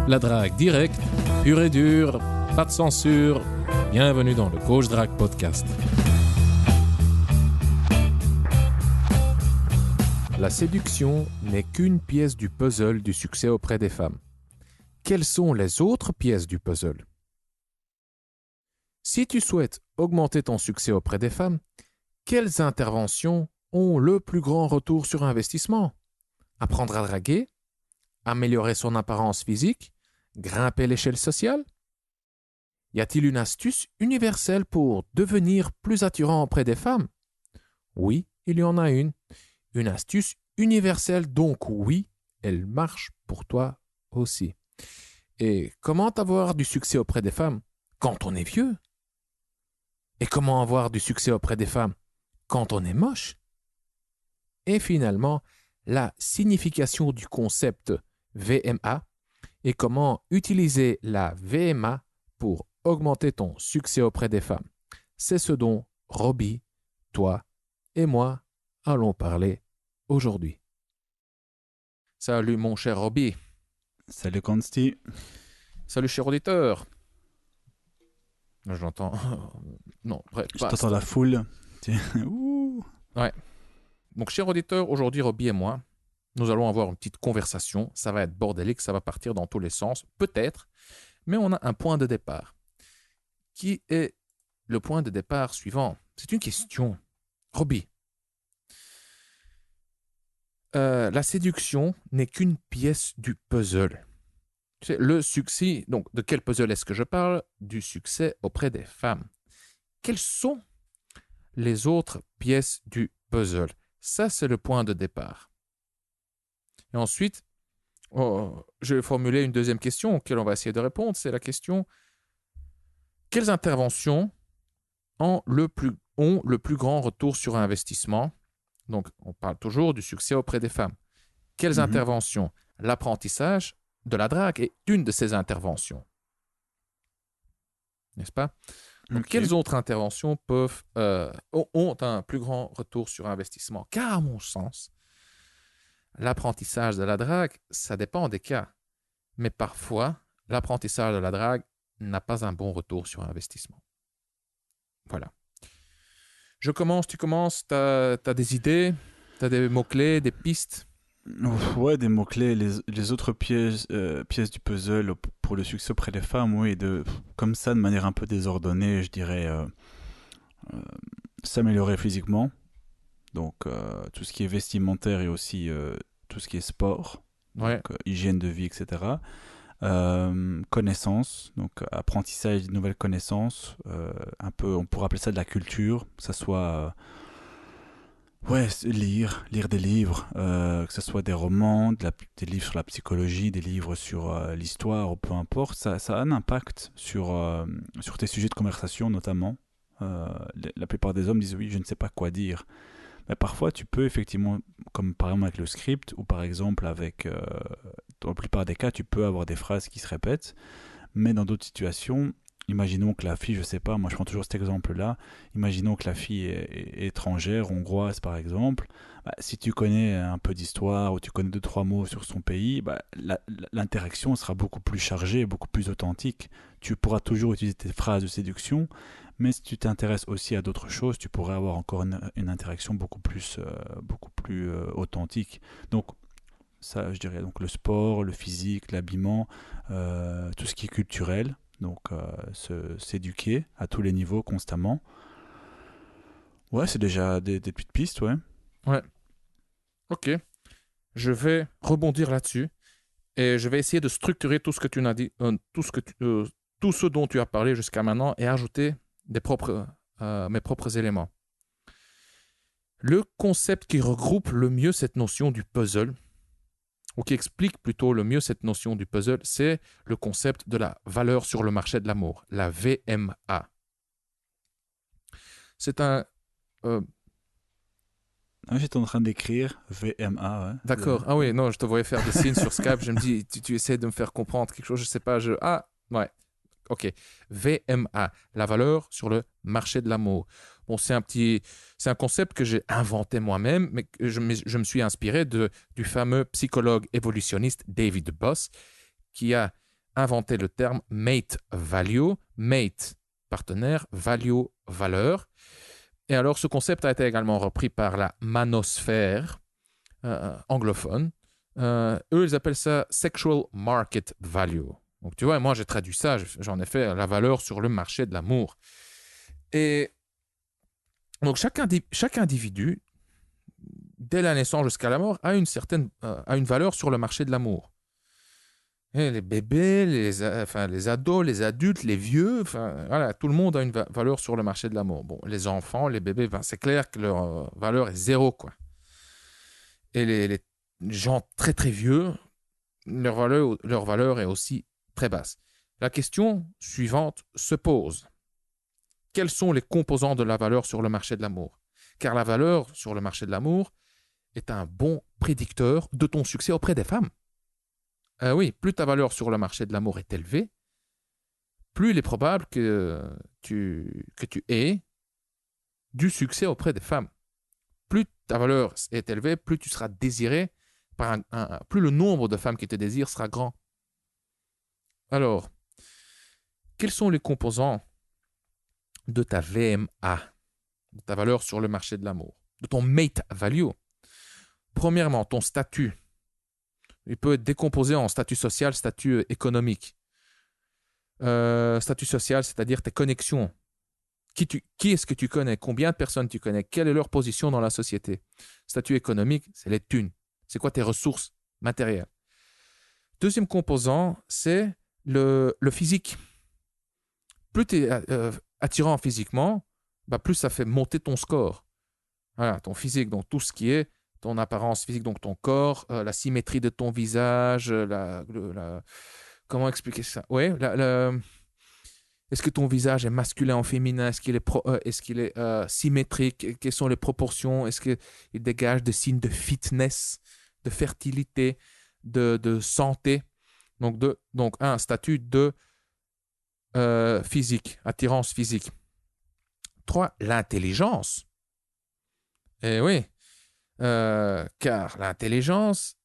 La drague directe, pure et dure, pas de censure. Bienvenue dans le Coach Drague Podcast. La séduction n'est qu'une pièce du puzzle du succès auprès des femmes. Quelles sont les autres pièces du puzzle? Si tu souhaites augmenter ton succès auprès des femmes, quelles interventions ont le plus grand retour sur investissement? Apprendre à draguer? Améliorer son apparence physique? Grimper l'échelle sociale? Y a-t-il une astuce universelle pour devenir plus attirant auprès des femmes? Oui, il y en a une. Une astuce universelle, donc oui, elle marche pour toi aussi. Et comment avoir du succès auprès des femmes quand on est vieux? Et comment avoir du succès auprès des femmes quand on est moche? Et finalement, la signification du concept VMA et comment utiliser la VMA pour augmenter ton succès auprès des femmes. C'est ce dont Robbie, toi et moi allons parler aujourd'hui. Salut mon cher Robbie. Salut Consti. Salut cher auditeur. Je l'entends. Non, bref. Je t'entends la foule. Ouh. Ouais. Donc cher auditeur, aujourd'hui Robbie et moi, nous allons avoir une petite conversation. Ça va être bordélique, ça va partir dans tous les sens, peut-être. Mais on a un point de départ. Qui est le point de départ suivant? C'est une question. Robbie. La séduction n'est qu'une pièce du puzzle. Tu sais, le succès, donc de quel puzzle est-ce que je parle? Du succès auprès des femmes. Quelles sont les autres pièces du puzzle? Ça, c'est le point de départ. Et ensuite, je vais formuler une deuxième question auquel on va essayer de répondre. C'est la question, quelles interventions ont le plus grand retour sur investissement? Donc, on parle toujours du succès auprès des femmes. Quelles interventions? L'apprentissage de la drague est une de ces interventions. N'est-ce pas? Donc, quelles autres interventions ont un plus grand retour sur investissement? Car, à mon sens, l'apprentissage de la drague, ça dépend des cas. Mais parfois, l'apprentissage de la drague n'a pas un bon retour sur investissement. Voilà. Je commence, tu commences, t'as des idées, t'as des mots-clés, des pistes? Ouais, des mots-clés, les autres pièces du puzzle pour le succès auprès des femmes, oui, comme ça, de manière un peu désordonnée, je dirais s'améliorer physiquement, donc tout ce qui est vestimentaire et aussi tout ce qui est sport, Ouais. donc hygiène de vie, etc. Connaissances, donc apprentissage de nouvelles connaissances, un peu, on pourrait appeler ça de la culture, que ça soit lire des livres, que ce soit des romans, des livres sur la psychologie, des livres sur l'histoire, ou peu importe, ça a un impact sur tes sujets de conversation notamment. La plupart des hommes disent oui, je ne sais pas quoi dire. Mais parfois, tu peux effectivement, comme par exemple avec le script, ou par exemple dans la plupart des cas, tu peux avoir des phrases qui se répètent, mais dans d'autres situations, imaginons que la fille, je sais pas, moi je prends toujours cet exemple-là, imaginons que la fille est étrangère, hongroise par exemple, si tu connais un peu d'histoire, ou tu connais 2-3 mots sur son pays, l'interaction sera beaucoup plus chargée, beaucoup plus authentique. Tu pourras toujours utiliser tes phrases de séduction, mais si tu t'intéresses aussi à d'autres choses, tu pourrais avoir encore une interaction beaucoup plus authentique. Donc, ça, je dirais, donc le sport, le physique, l'habillement, tout ce qui est culturel, donc s'éduquer à tous les niveaux constamment. Ouais, c'est déjà des petites pistes, ouais. Ouais. Ok. Je vais rebondir là-dessus et je vais essayer de structurer tout ce que tu as dit, tout ce dont tu as parlé jusqu'à maintenant et ajouter mes propres éléments. Le concept qui regroupe le mieux cette notion du puzzle, ou qui explique plutôt le mieux cette notion du puzzle, c'est le concept de la valeur sur le marché de l'amour, la VMA. C'est un... J'étais en train d'écrire VMA, ouais. D'accord. Ah oui, non, je te voyais faire des signes sur Skype. Je me dis, tu essaies de me faire comprendre quelque chose, je sais pas. Ah, ouais. Ok. VMA, la valeur sur le marché de l'amour. Bon, c'est un concept que j'ai inventé moi-même, mais je me suis inspiré du fameux psychologue évolutionniste David Boss, qui a inventé le terme mate value, mate, partenaire, value, valeur. Et alors, ce concept a été également repris par la manosphère anglophone. Eux, ils appellent ça sexual market value. Donc, tu vois, moi, j'ai traduit ça, j'en ai fait la valeur sur le marché de l'amour. Et donc, chaque individu, dès la naissance jusqu'à la mort, a une valeur sur le marché de l'amour. Et les bébés, les ados, les adultes, les vieux, voilà, tout le monde a une valeur sur le marché de l'amour. Bon, les enfants, les bébés, c'est clair que leur valeur est zéro, quoi. Et les gens très très vieux, leur valeur est aussi très basse. La question suivante se pose. Quels sont les composants de la valeur sur le marché de l'amour? Car la valeur sur le marché de l'amour est un bon prédicteur de ton succès auprès des femmes. Oui, plus ta valeur sur le marché de l'amour est élevée, plus il est probable que tu aies du succès auprès des femmes. Plus ta valeur est élevée, plus tu seras désiré, plus le nombre de femmes qui te désirent sera grand. Alors, quels sont les composants de ta VMA, de ta valeur sur le marché de l'amour, de ton mate value? Premièrement, ton statut. Il peut être décomposé en statut social, statut économique. Statut social, c'est-à-dire tes connexions. Qui est-ce que tu connais? Combien de personnes tu connais? Quelle est leur position dans la société? Statut économique, c'est les thunes. C'est quoi tes ressources matérielles? Deuxième composant, c'est le physique. Plus tu es attirant physiquement, plus ça fait monter ton score. Voilà, ton physique, donc tout ce qui est ton apparence physique, donc ton corps, la symétrie de ton visage, comment expliquer ça? Ouais, est-ce que ton visage est masculin ou féminin? Est-ce qu'il est symétrique? Quelles sont les proportions? Est-ce qu'il dégage des signes de fitness, de fertilité, de santé? Donc un statut de physique, attirance physique. 3, l'intelligence. Eh oui, car l'intelligence,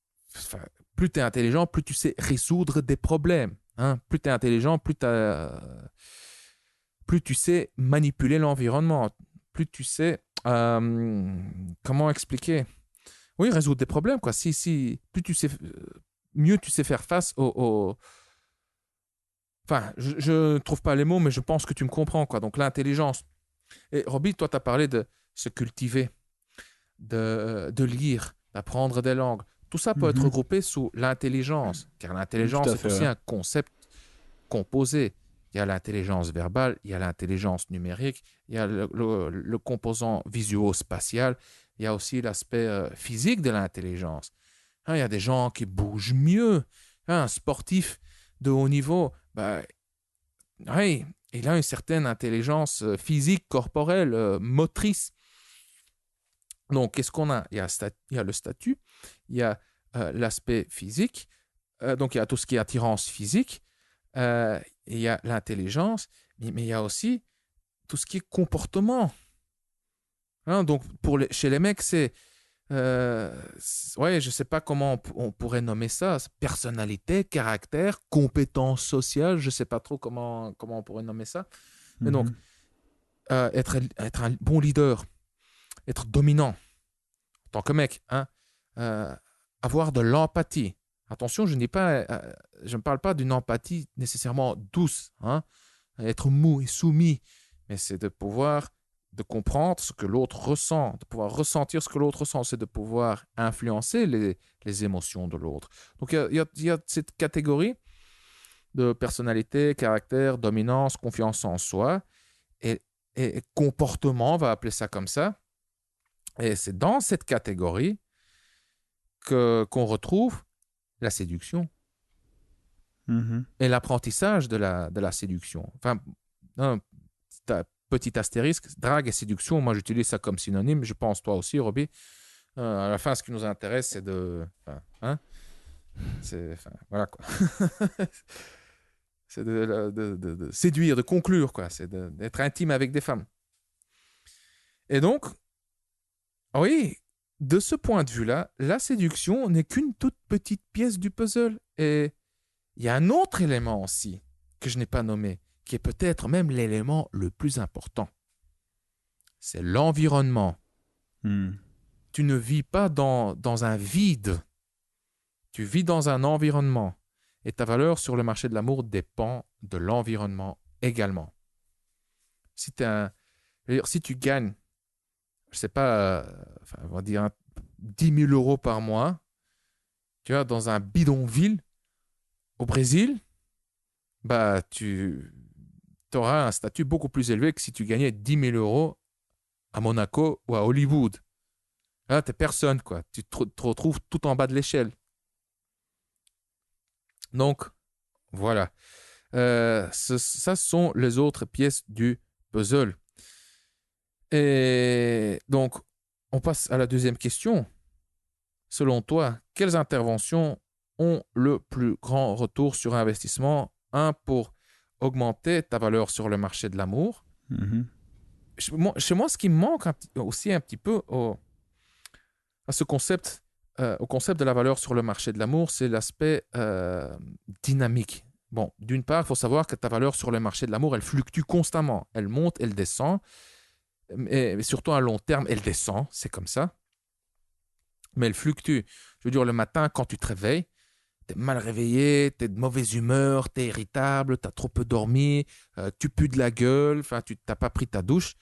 plus tu es intelligent, plus tu sais résoudre des problèmes. Hein? Plus tu es intelligent, plus tu sais manipuler l'environnement, plus tu sais comment expliquer. Oui, résoudre des problèmes, quoi. Plus tu sais, mieux tu sais faire face aux. Enfin, je ne trouve pas les mots, mais je pense que tu me comprends, quoi. Donc l'intelligence. Et Roby, toi, tu as parlé de se cultiver, de lire, d'apprendre des langues. Tout ça peut être regroupé sous l'intelligence, car l'intelligence est aussi un concept composé. Il y a l'intelligence verbale, il y a l'intelligence numérique, il y a le composant visuo-spatial, il y a aussi l'aspect physique de l'intelligence. Hein, il y a des gens qui bougent mieux. Hein, un sportif de haut niveau, oui, il a une certaine intelligence physique, corporelle, motrice. Donc, qu'est-ce qu'on a? Il y a le statut, il y a l'aspect physique, donc il y a tout ce qui est attirance physique, il y a l'intelligence, mais il y a aussi tout ce qui est comportement. Hein, donc, chez les mecs, ouais, je ne sais pas comment on pourrait nommer ça, personnalité, caractère, compétence sociale, je ne sais pas trop comment on pourrait nommer ça. Mais donc, être un bon leader, être dominant en tant que mec, hein, avoir de l'empathie. Attention, je ne parle pas d'une empathie nécessairement douce, hein, être mou et soumis, mais c'est de comprendre ce que l'autre ressent, de pouvoir ressentir ce que l'autre ressent, c'est de pouvoir influencer les émotions de l'autre. Donc il y a cette catégorie de personnalité, caractère, dominance, confiance en soi et comportement, on va appeler ça comme ça. Et c'est dans cette catégorie qu'on retrouve la séduction et l'apprentissage de la séduction. Enfin, petit astérisque, drague et séduction, moi j'utilise ça comme synonyme, je pense toi aussi, Roby. À la fin, ce qui nous intéresse, c'est voilà quoi. C'est de séduire, de conclure, quoi. C'est d'être intime avec des femmes. Et donc, oui, de ce point de vue-là, la séduction n'est qu'une toute petite pièce du puzzle. Et Il y a un autre élément aussi que je n'ai pas nommé, qui est peut-être même l'élément le plus important. C'est l'environnement. Hmm. Tu ne vis pas dans un vide, tu vis dans un environnement. Et ta valeur sur le marché de l'amour dépend de l'environnement également. Si, si tu gagnes, je ne sais pas, enfin, on va dire 10 000 euros par mois, tu vois, dans un bidonville au Brésil, bah, tu auras un statut beaucoup plus élevé que si tu gagnais 10 000 euros à Monaco ou à Hollywood. Là, tu n'es personne, quoi. Tu te retrouves tout en bas de l'échelle. Donc, voilà. Ça sont les autres pièces du puzzle. Et donc, on passe à la deuxième question. Selon toi, quelles interventions ont le plus grand retour sur investissement? Un, pour augmenter ta valeur sur le marché de l'amour. Mhm. Chez moi, ce qui me manque aussi un petit peu à ce concept, au concept de la valeur sur le marché de l'amour, c'est l'aspect dynamique. Bon, d'une part, il faut savoir que ta valeur sur le marché de l'amour, elle fluctue constamment. Elle monte, elle descend. Mais surtout à long terme, elle descend. C'est comme ça. Mais elle fluctue. Je veux dire, le matin, quand tu te réveilles, tu es mal réveillé, tu es de mauvaise humeur, tu es irritable, tu as trop peu dormi, tu pues de la gueule, enfin, tu n'as pas pris ta douche.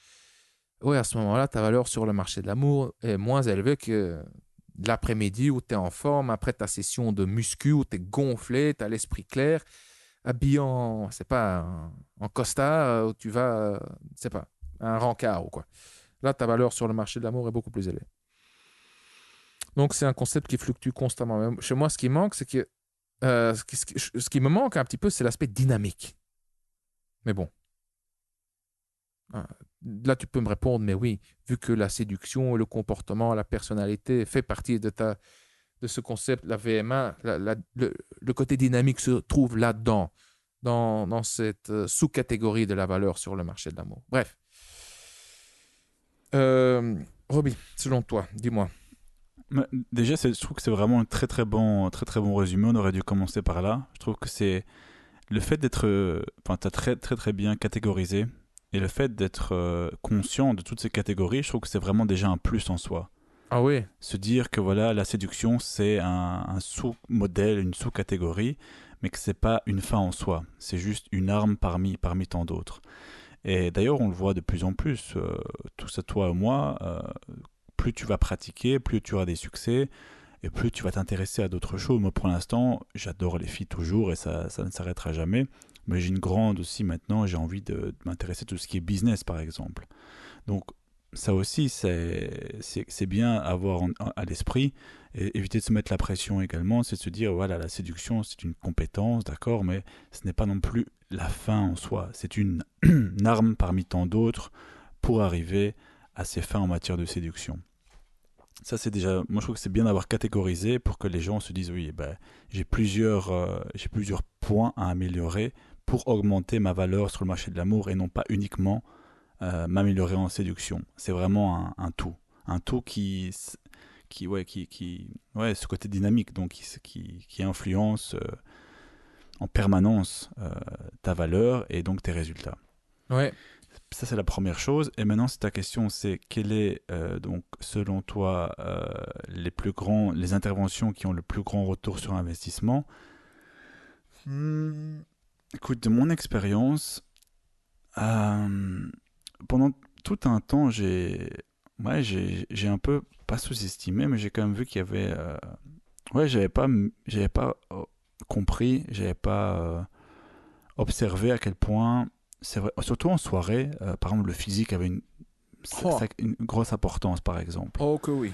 Oui, à ce moment-là, ta valeur sur le marché de l'amour est moins élevée que l'après-midi où tu es en forme, après ta session de muscu où tu es gonflé, tu as l'esprit clair, habillé en, c'est pas, en costard, où tu vas, c'est pas, un rencard ou quoi. Là, ta valeur sur le marché de l'amour est beaucoup plus élevée. Donc, c'est un concept qui fluctue constamment. Même chez moi, ce qui manque, c'est que ce qui me manque un petit peu, c'est l'aspect dynamique. Mais bon, là, tu peux me répondre, mais oui, vu que la séduction, le comportement, la personnalité fait partie de ce concept, la VMA, le côté dynamique se trouve là-dedans, dans cette sous-catégorie de la valeur sur le marché de l'amour. Bref. Roby, selon toi, dis-moi. Mais déjà, je trouve que c'est vraiment un très très bon résumé. On aurait dû commencer par là. Je trouve que c'est le fait d'être, enfin, t'as très très très bien catégorisé, et le fait d'être conscient de toutes ces catégories, je trouve que c'est vraiment déjà un plus en soi. Ah oui, Se dire que voilà, la séduction c'est un sous-modèle, une sous-catégorie, mais que c'est pas une fin en soi. C'est juste une arme parmi tant d'autres. Et d'ailleurs, on le voit de plus en plus. Tout ça, toi et moi. Plus tu vas pratiquer, plus tu auras des succès et plus tu vas t'intéresser à d'autres choses. Moi, pour l'instant, j'adore les filles toujours et ça ne s'arrêtera jamais. Mais j'ai une grande aussi maintenant, j'ai envie de m'intéresser à tout ce qui est business, par exemple. Donc, ça aussi, c'est bien à avoir à l'esprit et éviter de se mettre la pression également. C'est de se dire, voilà, la séduction, c'est une compétence, d'accord, mais ce n'est pas non plus la fin en soi. C'est une arme parmi tant d'autres pour arriver à ses fins en matière de séduction. Ça, c'est déjà. Moi, je trouve que c'est bien d'avoir catégorisé pour que les gens se disent oui, ben, j'ai plusieurs points à améliorer pour augmenter ma valeur sur le marché de l'amour et non pas uniquement m'améliorer en séduction. C'est vraiment un tout. Un tout ouais, ce côté dynamique, donc qui influence en permanence ta valeur et donc tes résultats. ouais. Ça, c'est la première chose. Et maintenant, si ta question, c'est quelle est, donc, selon toi, les interventions qui ont le plus grand retour sur investissement. Écoute, de mon expérience, euh, pendant tout un temps, j'ai un peu, pas sous-estimé, mais j'ai quand même vu qu'il y avait, ouais, j'avais pas compris, j'avais pas observé à quel point, c'est vrai, surtout en soirée, par exemple, le physique avait Oh, une grosse importance, par exemple. oh que oui.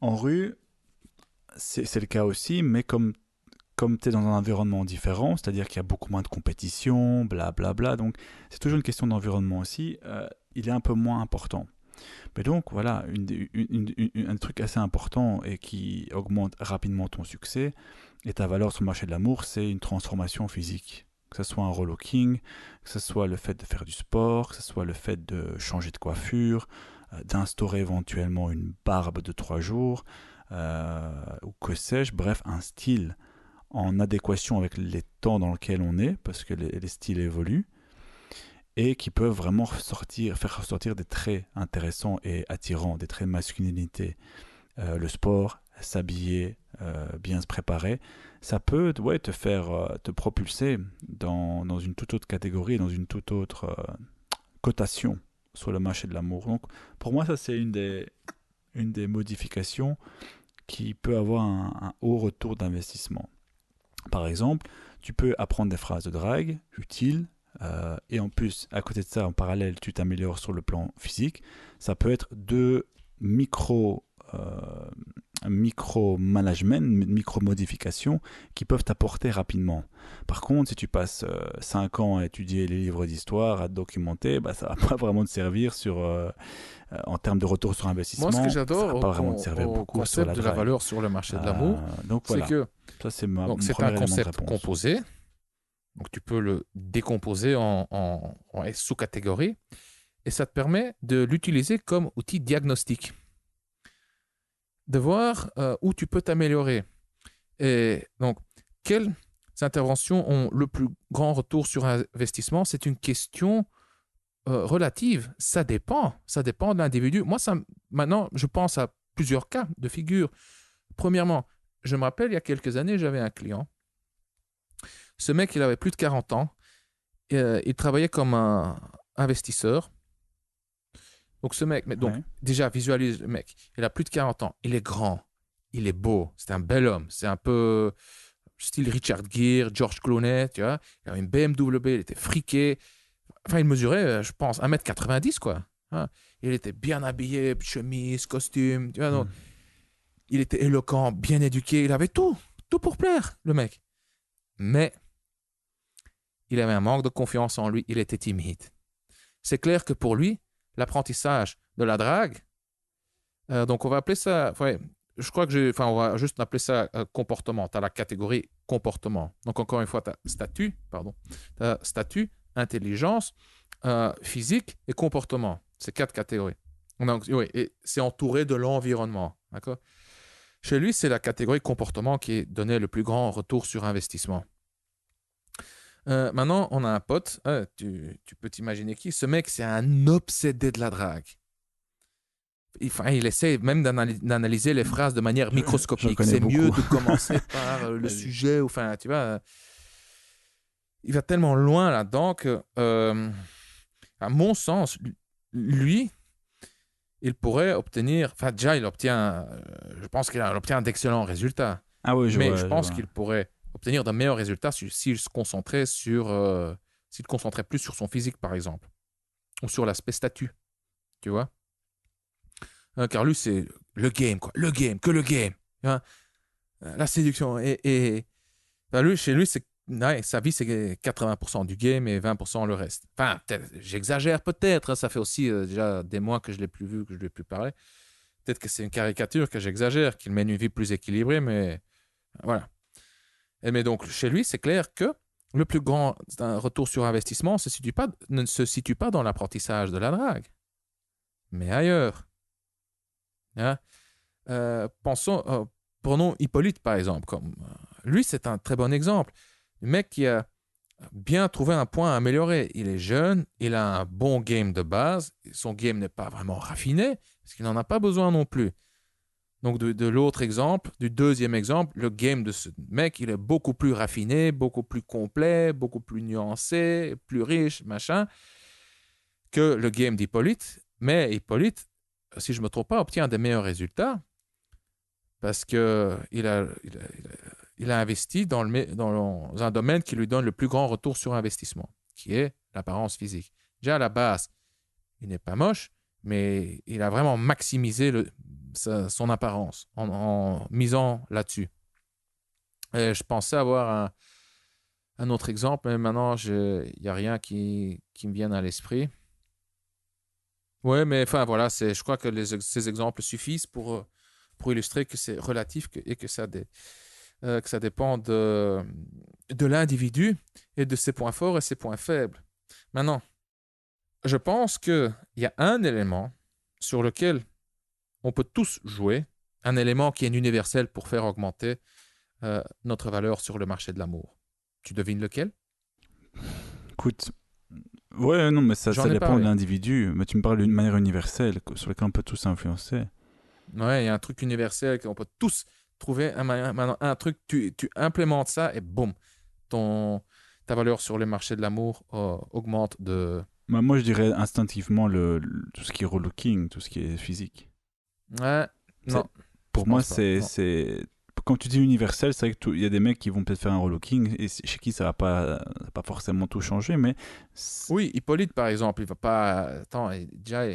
En rue, c'est le cas aussi, mais comme tu es dans un environnement différent, c'est-à-dire qu'il y a beaucoup moins de compétition, blablabla, bla, bla, donc c'est toujours une question d'environnement aussi, il est un peu moins important. Mais donc voilà, un truc assez important et qui augmente rapidement ton succès et ta valeur sur le marché de l'amour, c'est une transformation physique. Que ce soit un relooking, que ce soit le fait de faire du sport, que ce soit le fait de changer de coiffure, d'instaurer éventuellement une barbe de 3 jours, ou que sais-je, bref, un style en adéquation avec les temps dans lesquels on est, parce que les styles évoluent, et qui peuvent vraiment faire ressortir des traits intéressants et attirants, des traits de masculinité. Le sport, s'habiller, bien se préparer, ça peut te faire te propulser dans une toute autre catégorie, dans une toute autre cotation sur le marché de l'amour. Donc pour moi, ça c'est une des modifications qui peut avoir un haut retour d'investissement. Par exemple, tu peux apprendre des phrases de drague utiles, et en plus, à côté de ça, en parallèle, tu t'améliores sur le plan physique. Ça peut être deux micro micro-management, micro-modifications qui peuvent t'apporter rapidement. Par contre, si tu passes 5 ans à étudier les livres d'histoire, à te documenter, bah, ça ne va pas vraiment te servir en termes de retour sur investissement. Moi, ce que Ça j'adore va pas vraiment te servir au beaucoup sur concept la de la drive. valeur sur le marché de l'amour, Donc c'est voilà, que ça c'est mon c'est premier un élément de concept réponse. composé. Donc, tu peux le décomposer en sous-catégories et ça te permet de l'utiliser comme outil diagnostic, de voir où tu peux t'améliorer. Et donc, quelles interventions ont le plus grand retour sur investissement? C'est une question relative. Ça dépend de l'individu. Moi, maintenant, je pense à plusieurs cas de figure. Premièrement, je me rappelle, il y a quelques années, j'avais un client. Ce mec, il avait plus de 40 ans. Il travaillait comme un investisseur. Donc, ce mec, déjà, visualise le mec. Il a plus de 40 ans. Il est grand. Il est beau. C'est un bel homme. C'est un peu style Richard Gere, George Clooney, tu vois. Il avait une BMW, il était friqué. Enfin, il mesurait, je pense, 1m90, quoi. Hein. Il était bien habillé, chemise, costume, tu vois. Donc, il était éloquent, bien éduqué. Il avait tout pour plaire, le mec. Mais il avait un manque de confiance en lui. Il était timide. C'est clair que pour lui, l'apprentissage de la drague, donc on va appeler ça, je crois que on va juste appeler ça comportement. Tu as la catégorie comportement. Donc encore une fois, tu as statut, intelligence, physique et comportement. C'est 4 catégories. Donc, oui, et c'est entouré de l'environnement. D'accord? Chez lui, c'est la catégorie comportement qui donnait le plus grand retour sur investissement. Maintenant, on a un pote, tu peux t'imaginer qui? Ce mec, c'est un obsédé de la drague. Il essaie même d'analyser les phrases de manière microscopique. C'est mieux de commencer par le sujet. Enfin, tu vois, il va tellement loin là-dedans que, à mon sens, lui, il pourrait obtenir. Enfin, déjà, je pense qu'il obtient d'excellents résultats. Ah oui, je pense qu'il pourrait obtenir de meilleurs résultats s'il se concentrait plus sur son physique, par exemple, ou sur l'aspect statut. Tu vois? Car lui, c'est le game, quoi. Le game, que le game. Hein? La séduction. Chez lui, sa vie, c'est 80% du game et 20% le reste. Enfin, j'exagère peut-être. Hein, ça fait aussi déjà des mois que je ne l'ai plus vu, que je ne lui ai plus parlé. Peut-être que c'est une caricature, que j'exagère, qu'il mène une vie plus équilibrée, mais voilà. Mais donc, chez lui, c'est clair que le plus grand retour sur investissement ne se situe pas dans l'apprentissage de la drague, mais ailleurs. Hein? Prenons Hippolyte, par exemple. Lui, c'est un très bon exemple. Le mec qui a bien trouvé un point à améliorer. Il est jeune, il a un bon game de base. Son game n'est pas vraiment raffiné, parce qu'il n'en a pas besoin non plus. Donc, de l'autre exemple, du deuxième exemple, le game de ce mec, il est beaucoup plus raffiné, beaucoup plus complet, beaucoup plus nuancé, plus riche, machin, que le game d'Hippolyte. Mais Hippolyte, si je ne me trompe pas, obtient des meilleurs résultats parce qu'il a investi dans un domaine qui lui donne le plus grand retour sur investissement, qui est l'apparence physique. Déjà, à la base, il n'est pas moche, mais il a vraiment maximisé son apparence en misant là-dessus. Et je pensais avoir un autre exemple, mais maintenant, il n'y a rien qui me vienne à l'esprit. Oui, mais enfin, voilà, je crois que ces exemples suffisent pour illustrer que c'est relatif et que ça dépend de l'individu et de ses points forts et ses points faibles. Maintenant, je pense qu'il y a un élément sur lequel on peut tous jouer, un élément qui est universel pour faire augmenter notre valeur sur le marché de l'amour. Tu devines lequel? Écoute, ouais, non, mais ça J'en ai dépend de parlé. l'individu. Mais tu me parles d'une manière universelle sur laquelle on peut tous influencer. Ouais, il y a un truc universel qu'on peut tous trouver. Maintenant, un truc, tu implémentes ça et boum, ton, ta valeur sur le marché de l'amour augmente de... Moi, je dirais instinctivement tout ce qui est relooking, tout ce qui est physique. Ouais, C'est, non, je pour moi, pense pas. Non. quand tu dis universel, c'est vrai qu'il y a des mecs qui vont peut-être faire un relooking et chez qui ça va pas forcément tout changer, mais Oui, Hippolyte, par exemple, il va pas... Attends, déjà,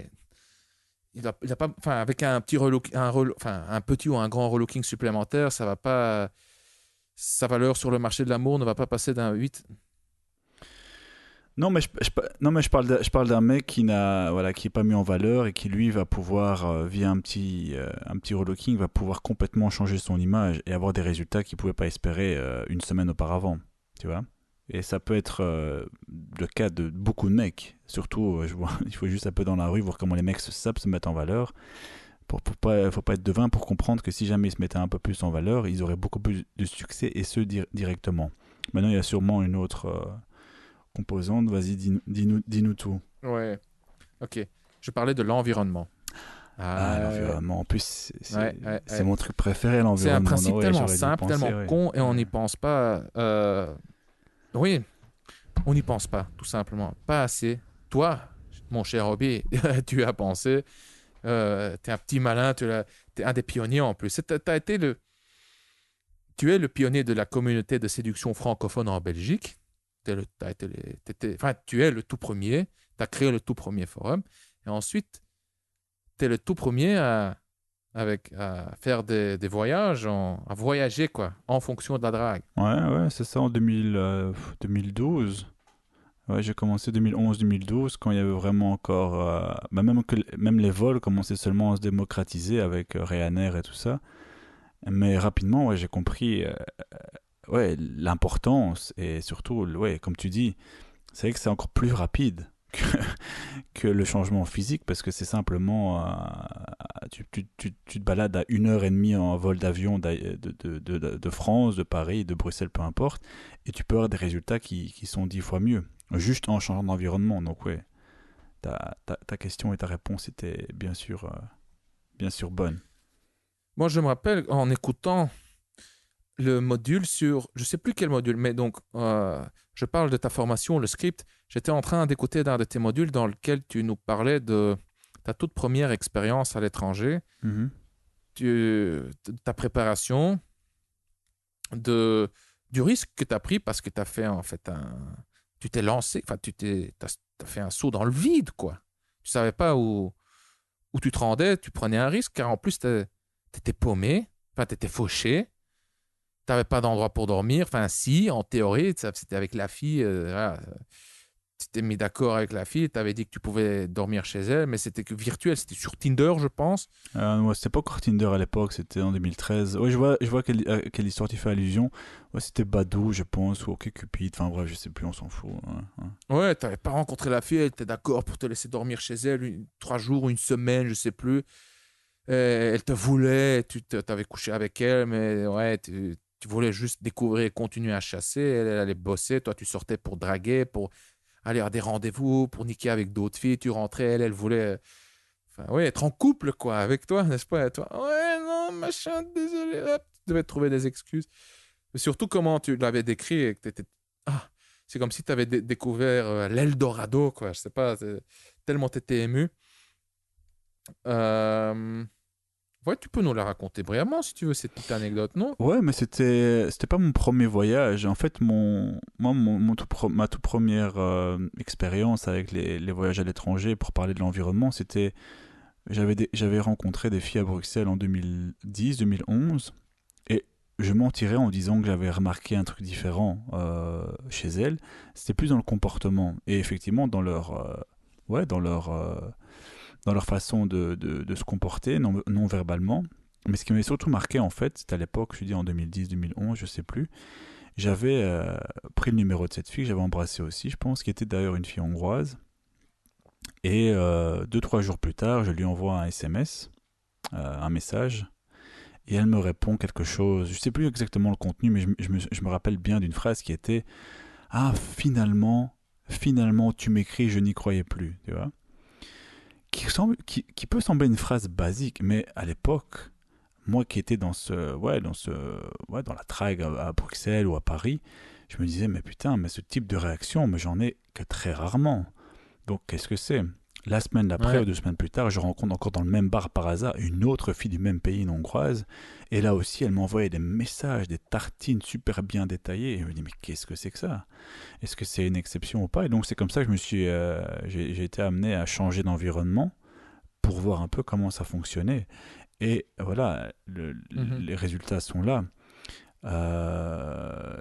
il a pas... Enfin, avec un petit enfin, un petit ou un grand relooking supplémentaire, ça va pas... Sa valeur sur le marché de l'amour ne va pas passer d'un 8. non, mais non, mais je parle d'un mec qui n'a, voilà, qui est pas mis en valeur et qui lui va pouvoir, via un petit relooking, va pouvoir complètement changer son image et avoir des résultats qu'il pouvait pas espérer une semaine auparavant, tu vois. Et ça peut être le cas de beaucoup de mecs. Surtout, je vois, il faut juste un peu dans la rue voir comment les mecs savent se mettre en valeur. Faut pas être devin pour comprendre que si jamais ils se mettaient un peu plus en valeur, ils auraient beaucoup plus de succès et ce directement. Maintenant, il y a sûrement une autre composante. Vas-y, dis-nous tout. Ouais, ok. Je parlais de l'environnement. Ah, Ah, l'environnement. En plus, ouais, ouais, c'est ouais. mon truc préféré, C'est un l'environnement. Non, principe ouais, tellement j'aurais dû y simple, penser, tellement ouais. con, et on Ouais. n'y pense pas. Oui, on n'y pense pas, tout simplement. Pas assez. Toi, mon cher Robbie, tu as pensé. T'es un petit malin, t'es un des pionniers en plus. Tu es le pionnier de la communauté de séduction francophone en Belgique. Enfin, tu es le tout premier. Tu as créé le tout premier forum. Et ensuite, tu es le tout premier à faire des voyages, à voyager quoi, en fonction de la drague. Ouais, c'est ça en 2012. Ouais, j'ai commencé 2011-2012 quand il y avait vraiment encore. Même les vols commençaient seulement à se démocratiser avec Ryanair et tout ça. Mais rapidement, ouais, j'ai compris ouais, l'importance et surtout, ouais, comme tu dis, c'est vrai que c'est encore plus rapide que le changement physique parce que c'est simplement. Tu te balades à 1 heure et demie en vol d'avion de France, de Paris, de Bruxelles, peu importe, et tu peux avoir des résultats qui sont 10 fois mieux, juste en changeant d'environnement. Donc, ouais, ta question et ta réponse étaient bien sûr bonnes. Moi, je me rappelle en écoutant le module sur, je sais plus quel module, mais donc, je parle de ta formation, le script. J'étais en train d'écouter d'un de tes modules dans lequel tu nous parlais de ta toute première expérience à l'étranger, Mhm. ta préparation, de, du risque que tu as pris parce que tu as fait en fait tu t'es lancé, enfin, t'as fait un saut dans le vide, quoi. Tu savais pas où tu te rendais, tu prenais un risque, car en plus, tu étais paumé, enfin, tu étais fauché. T'avais pas d'endroit pour dormir. Enfin, si, en théorie, c'était avec la fille. Voilà. Tu t'es mis d'accord avec la fille. Tu avais dit que tu pouvais dormir chez elle, mais c'était que virtuel. C'était sur Tinder, je pense. Ouais, c'était pas encore Tinder à l'époque, c'était en 2013. Ouais, je vois à quelle histoire tu fais allusion. Ouais, c'était Badoo, je pense, ou OkCupid. Enfin bref, je sais plus, on s'en fout. Ouais. Ouais, tu n'avais pas rencontré la fille. Elle était d'accord pour te laisser dormir chez elle 3 jours, une semaine, je sais plus. Elle te voulait. Tu avais couché avec elle, mais ouais, tu voulais juste découvrir et continuer à chasser. Elle allait bosser. Toi, tu sortais pour draguer, pour aller à des rendez-vous, pour niquer avec d'autres filles. Tu rentrais, elle voulait. Enfin, ouais, être en couple, quoi, avec toi, n'est-ce pas? Et toi, ouais, non, machin, désolé. Hop, tu devais te trouver des excuses. Mais surtout, comment tu l'avais décrit et que t'étais... Ah, c'est comme si tu avais découvert l'Eldorado, quoi. Je sais pas, tellement tu étais ému. Euh, Ouais, tu peux nous la raconter brièvement, si tu veux, cette petite anecdote, non? Ouais, mais c'était pas mon premier voyage. En fait, ma toute première expérience avec les voyages à l'étranger pour parler de l'environnement, c'était j'avais rencontré des filles à Bruxelles en 2010-2011 et je mentirais en disant que j'avais remarqué un truc différent chez elles. C'était plus dans le comportement et effectivement ouais, dans leur façon de se comporter non verbalement. Mais ce qui m'avait surtout marqué, en fait, c'était à l'époque, je dis en 2010-2011, je sais plus, j'avais pris le numéro de cette fille que j'avais embrassée aussi, je pense, qui était d'ailleurs une fille hongroise. Et 2-3 jours plus tard, je lui envoie un SMS, un message, et elle me répond quelque chose. Je sais plus exactement le contenu, mais je me rappelle bien d'une phrase qui était: ah, finalement, tu m'écris, je n'y croyais plus. Tu vois, qui peut sembler une phrase basique, mais à l'époque, moi qui étais dans la drague à Bruxelles ou à Paris, je me disais, mais putain, mais ce type de réaction, mais j'en ai que très rarement. Donc, qu'est-ce que c'est? La semaine d'après ou Ouais. 2 semaines plus tard, je rencontre encore dans le même bar par hasard une autre fille du même pays, une hongroise. Et là aussi, elle m'envoyait des messages, des tartines super bien détaillées. Et je me dis, mais qu'est-ce que c'est que ça? Est-ce que c'est une exception ou pas? Et donc, c'est comme ça que j'ai été amené à changer d'environnement pour voir un peu comment ça fonctionnait. Et voilà, Mhm. les résultats sont là.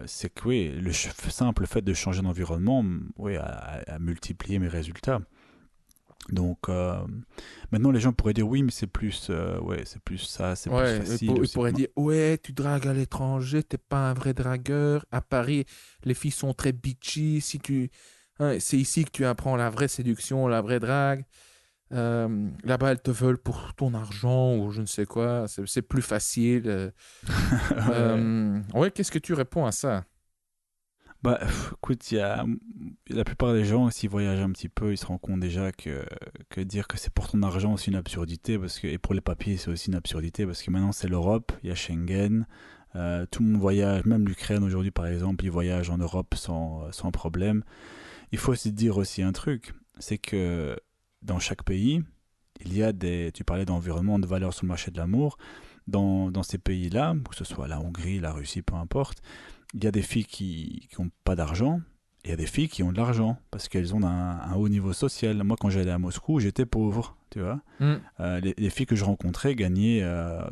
C'est que oui, simple fait de changer d'environnement, oui, a multiplié mes résultats. Donc maintenant les gens pourraient dire oui, mais c'est plus ça, c'est plus Ouais, facile il aussi. pourrait dire, ouais, tu dragues à l'étranger, t'es pas un vrai dragueur. À Paris, les filles sont très bitchy. Si tu, hein, c'est ici que tu apprends la vraie séduction, la vraie drague. Là-bas, elles te veulent pour ton argent ou je ne sais quoi. C'est plus facile. Ouais. Ouais, qu'est-ce que tu réponds à ça? Bah, écoute, la plupart des gens, s'ils voyagent un petit peu, ils se rendent compte déjà que dire que c'est pour ton argent, c'est une absurdité, et pour les papiers, c'est aussi une absurdité, parce que maintenant, c'est l'Europe, il y a Schengen, tout le monde voyage, même l'Ukraine aujourd'hui, par exemple, ils voyagent en Europe sans problème. Il faut aussi dire aussi un truc, c'est que dans chaque pays, tu parlais d'environnement, de valeurs sur le marché de l'amour, dans ces pays-là, que ce soit la Hongrie, la Russie, peu importe, il y a des filles qui n'ont pas d'argent, et il y a des filles qui ont de l'argent parce qu'elles ont un haut niveau social. Moi, quand j'allais à Moscou, j'étais pauvre, tu vois. Hmm. Les filles que je rencontrais gagnaient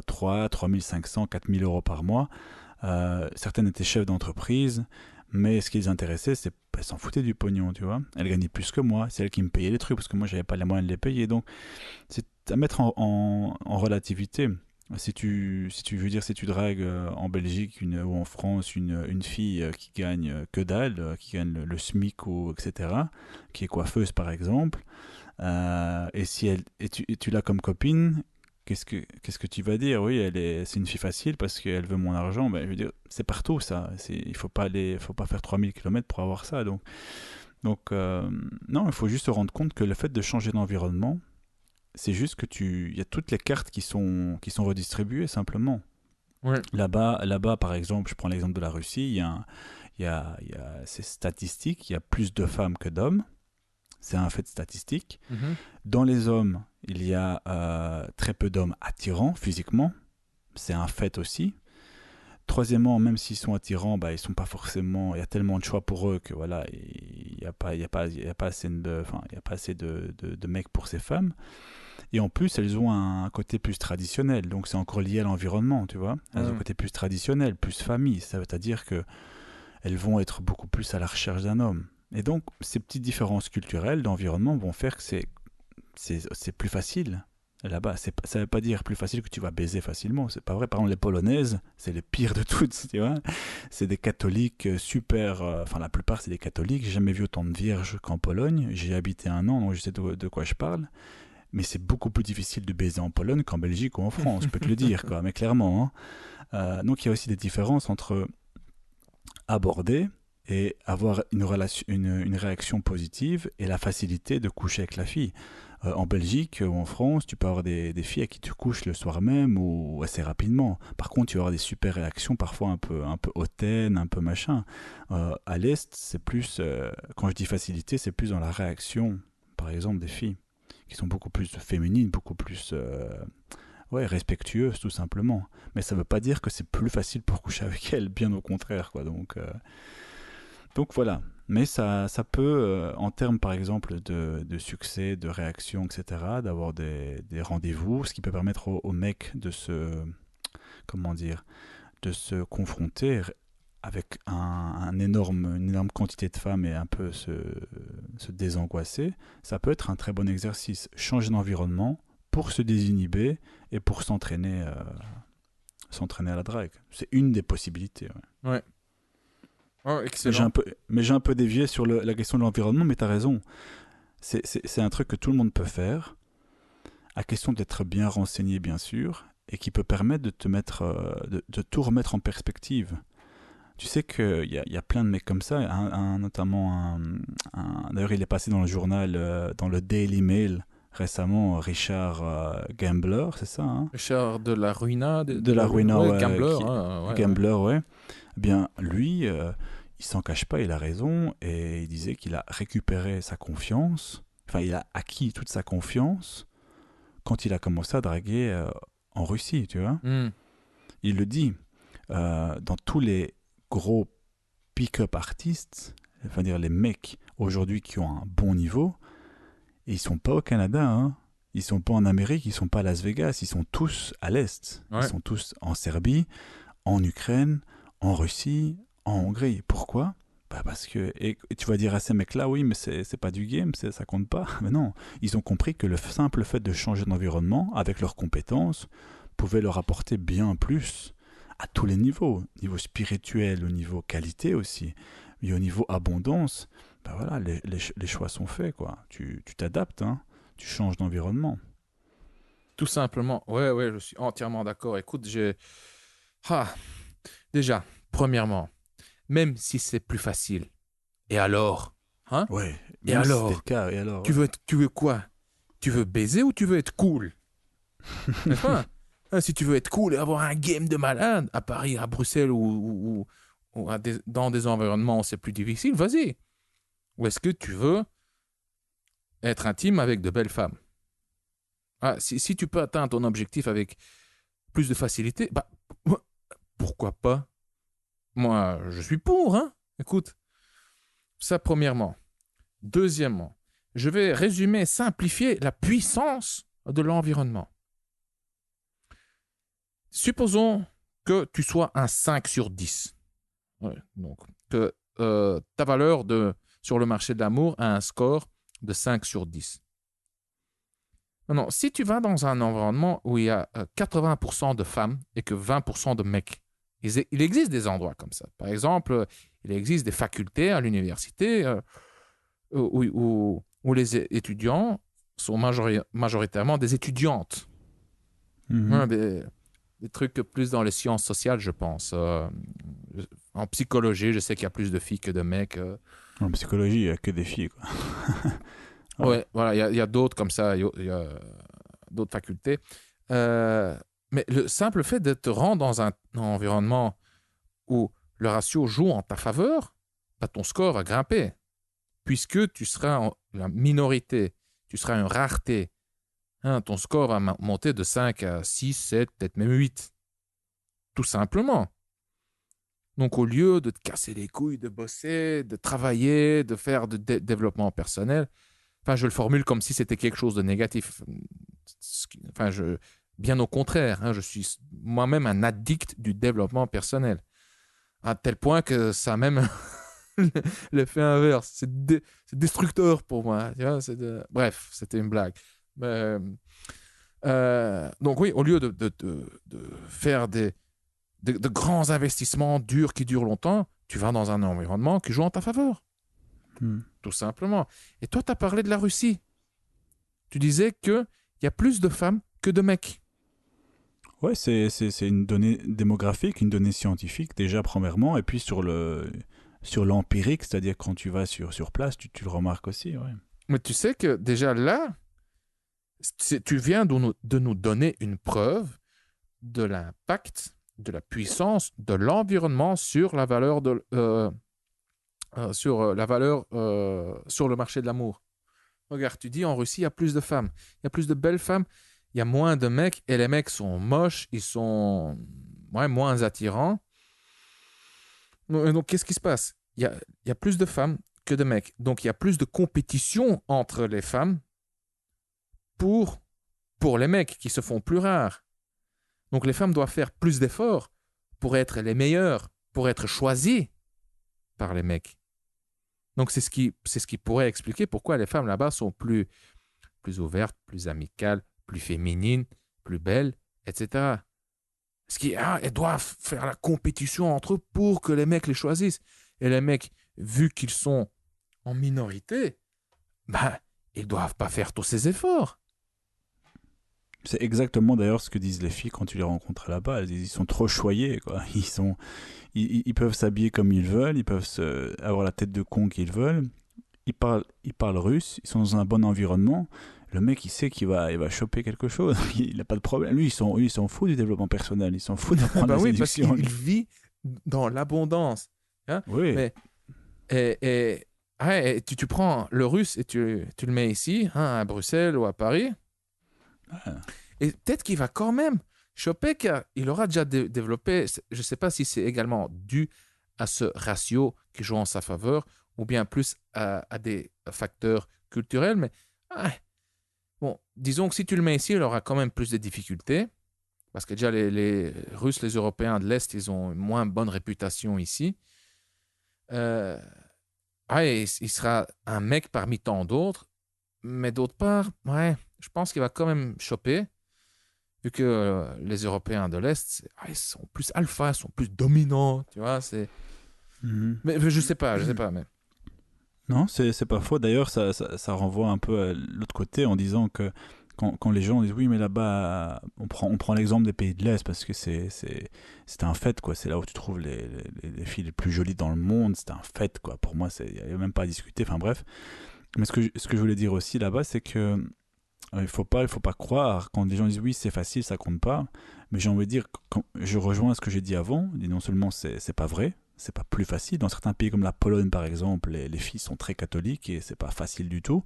3 500, 4 000 euros par mois. Certaines étaient chefs d'entreprise, mais ce qui les intéressait, c'est qu'elles s'en foutaient du pognon, tu vois. Elles gagnaient plus que moi, c'est elles qui me payaient les trucs parce que moi, j'avais pas les moyens de les payer. Donc, c'est à mettre en relativité. Si tu veux dire, si tu dragues en Belgique ou en France une fille qui gagne que dalle, qui gagne le SMIC ou etc., qui est coiffeuse par exemple, et tu l'as comme copine, qu'est-ce que tu vas dire? Oui, c'est une fille facile parce qu'elle veut mon argent. Ben, je veux dire, c'est partout ça. Il faut pas faire 3000 kilomètres pour avoir ça. Donc, non, il faut juste se rendre compte que le fait de changer d'environnement, c'est juste que il y a toutes les cartes qui sont redistribuées simplement. Ouais. Là-bas, par exemple, je prends l'exemple de la Russie, il y a ces statistiques, il y a plus de femmes que d'hommes. C'est un fait statistique. Mhm. Dans les hommes, il y a très peu d'hommes attirants physiquement. C'est un fait aussi. Troisièmement, même s'ils sont attirants, bah, ils sont pas forcément. Il y a tellement de choix pour eux que voilà, il y a pas assez il y a pas assez de mecs pour ces femmes. Et en plus, elles ont un côté plus traditionnel. Donc c'est encore lié à l'environnement, tu vois. Elles ont un Ouais. côté plus traditionnel, plus famille. Ça veut dire que elles vont être beaucoup plus à la recherche d'un homme. Et donc, ces petites différences culturelles d'environnement vont faire que c'est plus facile. Là-bas, ça veut pas dire plus facile que tu vas baiser facilement. C'est pas vrai. Par exemple, les Polonaises, c'est les pires de toutes, tu vois. C'est des catholiques super. Enfin, la plupart, c'est des catholiques. J'ai jamais vu autant de vierges qu'en Pologne. J'ai habité un an, donc je sais de quoi je parle. Mais c'est beaucoup plus difficile de baiser en Pologne qu'en Belgique ou en France, je peux te le dire, quoi. Mais clairement, hein. Donc il y a aussi des différences entre aborder et avoir une réaction positive et la facilité de coucher avec la fille. En Belgique ou en France, tu peux avoir des filles à qui tu couches le soir même ou assez rapidement. Par contre, tu vas avoir des super réactions, parfois un peu hautaines, un peu machin. À l'Est, c'est plus, quand je dis facilité, c'est plus dans la réaction, par exemple, des filles, qui sont beaucoup plus féminines, beaucoup plus ouais, respectueuses, tout simplement. Mais ça ne veut pas dire que c'est plus facile pour coucher avec elles, bien au contraire, quoi. Donc voilà. Mais ça peut, en termes par exemple de succès, de réaction, etc., d'avoir des rendez-vous, ce qui peut permettre aux mecs comment dire, de se confronter avec une énorme quantité de femmes et un peu se désangoisser, ça peut être un très bon exercice. Changer d'environnement pour se désinhiber et pour s'entraîner à la drague. C'est une des possibilités. Ouais. Ouais. Oh, Mais excellent. j'ai un peu dévié sur la question de l'environnement, mais tu as raison. C'est un truc que tout le monde peut faire, à question d'être bien renseigné, bien sûr, et qui peut permettre de te mettre, de tout remettre en perspective. Tu sais qu'il y a plein de mecs comme ça, notamment d'ailleurs il est passé dans le journal, dans le Daily Mail récemment, Richard Gambler, c'est ça, hein? Richard de la Ruina, De la Ruina, ouais, ouais, Gambler, hein, ouais, ouais. Gambler, ouais. Eh bien, lui, il s'en cache pas, il a raison, et il disait qu'il a récupéré sa confiance, enfin, il a acquis toute sa confiance quand il a commencé à draguer en Russie, tu vois. Hmm. Il le dit, dans tous les gros pick-up artistes, enfin dire les mecs aujourd'hui qui ont un bon niveau, ils sont pas au Canada, hein. Ils sont pas en Amérique, ils sont pas à Las Vegas, ils sont tous à l'Est. Ouais. Ils sont tous en Serbie, en Ukraine, en Russie, en Hongrie. Pourquoi? Bah parce que, et tu vas dire à ces mecs-là, oui, mais c'est pas du game, ça compte pas. Mais non, ils ont compris que le simple fait de changer d'environnement, avec leurs compétences, pouvait leur apporter bien plus à tous les niveaux. Au niveau spirituel, au niveau qualité aussi, mais au niveau abondance. Bah voilà, les choix sont faits, quoi. Tu t'adaptes, hein. Tu changes d'environnement. Tout simplement. Ouais, ouais, je suis entièrement d'accord. Écoute, Ah, déjà, premièrement, même si c'est plus facile, et alors? Hein? Ouais, Et même si c'était le alors? cas, et alors, Tu ouais. veux, tu veux quoi? Tu veux baiser ou tu veux être cool? N'est-ce pas? Hein, si tu veux être cool et avoir un game de malade à Paris, à Bruxelles ou dans des environnements où c'est plus difficile, vas-y. Ou est-ce que tu veux être intime avec de belles femmes? Ah, si tu peux atteindre ton objectif avec plus de facilité, bah, pourquoi pas? Moi, je suis pour, hein? Écoute, ça premièrement. Deuxièmement, je vais résumer, simplifier la puissance de l'environnement. Supposons que tu sois un 5 sur 10. Ouais, donc, que ta valeur sur le marché de l'amour a un score de 5 sur 10. Maintenant, si tu vas dans un environnement où il y a 80% de femmes et que 20% de mecs, il existe des endroits comme ça. Par exemple, il existe des facultés à l'université où les étudiants sont majoritairement des étudiantes. Mhm. Hein, des trucs plus dans les sciences sociales, je pense. En psychologie, je sais qu'il y a plus de filles que de mecs. En psychologie, il n'y a que des filles, quoi. Ouais. Ouais, voilà, il y a d'autres comme ça, il y a d'autres facultés. Euh, mais le simple fait de te rendre dans un environnement où le ratio joue en ta faveur, bah, ton score va grimper. Puisque tu seras la minorité, tu seras une rareté. Hein, ton score va monter de 5 à 6, 7, peut-être même 8. Tout simplement. Donc, au lieu de te casser les couilles, de bosser, de travailler, de faire de développement personnel, enfin, je le formule comme si c'était quelque chose de négatif. Enfin, bien au contraire, hein, je suis moi-même un addict du développement personnel. À tel point que ça a même l'effet inverse. C'est destructeur pour moi. Tu vois, bref, c'était une blague. Mais, donc oui, au lieu de faire de grands investissements durs qui durent longtemps, tu vas dans un environnement qui joue en ta faveur, Mhm. tout simplement. Et toi, tu as parlé de la Russie. Tu disais qu'il y a plus de femmes que de mecs. Ouais, c'est une donnée démographique, une donnée scientifique, déjà, premièrement, et puis sur l'empirique, c'est-à-dire quand tu vas sur place, tu le remarques aussi, ouais. Mais tu sais que déjà là, tu viens de nous donner une preuve de l'impact, de la puissance de l'environnement sur la valeur sur le marché de l'amour. Regarde, tu dis en Russie, il y a plus de femmes, il y a plus de belles femmes, il y a moins de mecs et les mecs sont moches, ils sont moins attirants. Donc, qu'est-ce qui se passe? Il y a plus de femmes que de mecs. Donc, il y a plus de compétition entre les femmes pour, pour les mecs qui se font plus rares. Donc, les femmes doivent faire plus d'efforts pour être les meilleures, pour être choisies par les mecs. Donc, c'est ce qui pourrait expliquer pourquoi les femmes là-bas sont plus ouvertes, plus amicales, plus féminines, plus belles, etc. Elles doivent faire la compétition entre eux pour que les mecs les choisissent. Et les mecs, vu qu'ils sont en minorité, bah, ils doivent pas faire tous ces efforts. C'est exactement d'ailleurs ce que disent les filles quand tu les rencontres là-bas. Elles disent ils sont trop choyés, quoi. Ils peuvent s'habiller comme ils veulent, ils peuvent avoir la tête de con qu'ils veulent. Ils parlent russe, ils sont dans un bon environnement. Le mec, il sait il va choper quelque chose. Il n'a pas de problème. Lui, il s'en fout du développement personnel. Il s'en fout d'apprendre Ben la oui, parce séduction. qu'il vit dans l'abondance. Hein. Oui. Mais ouais, et tu prends le russe et tu le mets ici, hein, à Bruxelles ou à Paris, Ah. et peut-être qu'il va quand même choper car il aura déjà développé, je ne sais pas si c'est également dû à ce ratio qui joue en sa faveur ou bien plus à des facteurs culturels, mais ah, bon, disons que si tu le mets ici, il aura quand même plus de difficultés parce que déjà les Russes, les Européens de l'Est, ils ont une moins bonne réputation ici. Euh, ouais, il sera un mec parmi tant d'autres, mais d'autre part, ouais, je pense qu'il va quand même choper, vu que les Européens de l'Est, ils sont plus alpha, ils sont plus dominants, tu vois, c'est... Mhm. Mais je sais pas, mais... Non, c'est pas faux. D'ailleurs, ça renvoie un peu à l'autre côté en disant que quand les gens disent oui, mais là-bas, on prend l'exemple des pays de l'Est parce que c'est un fait, quoi. C'est là où tu trouves les filles les plus jolies dans le monde. C'est un fait, quoi. Pour moi, il n'y a même pas à discuter. Enfin, bref. Mais ce que je voulais dire aussi là-bas, c'est que il faut pas croire quand les gens disent oui, c'est facile, ça compte pas. Mais j'ai envie de dire, je rejoins ce que j'ai dit avant. Non seulement c'est pas vrai, c'est pas plus facile. Dans certains pays comme la Pologne, par exemple, les filles sont très catholiques et c'est pas facile du tout.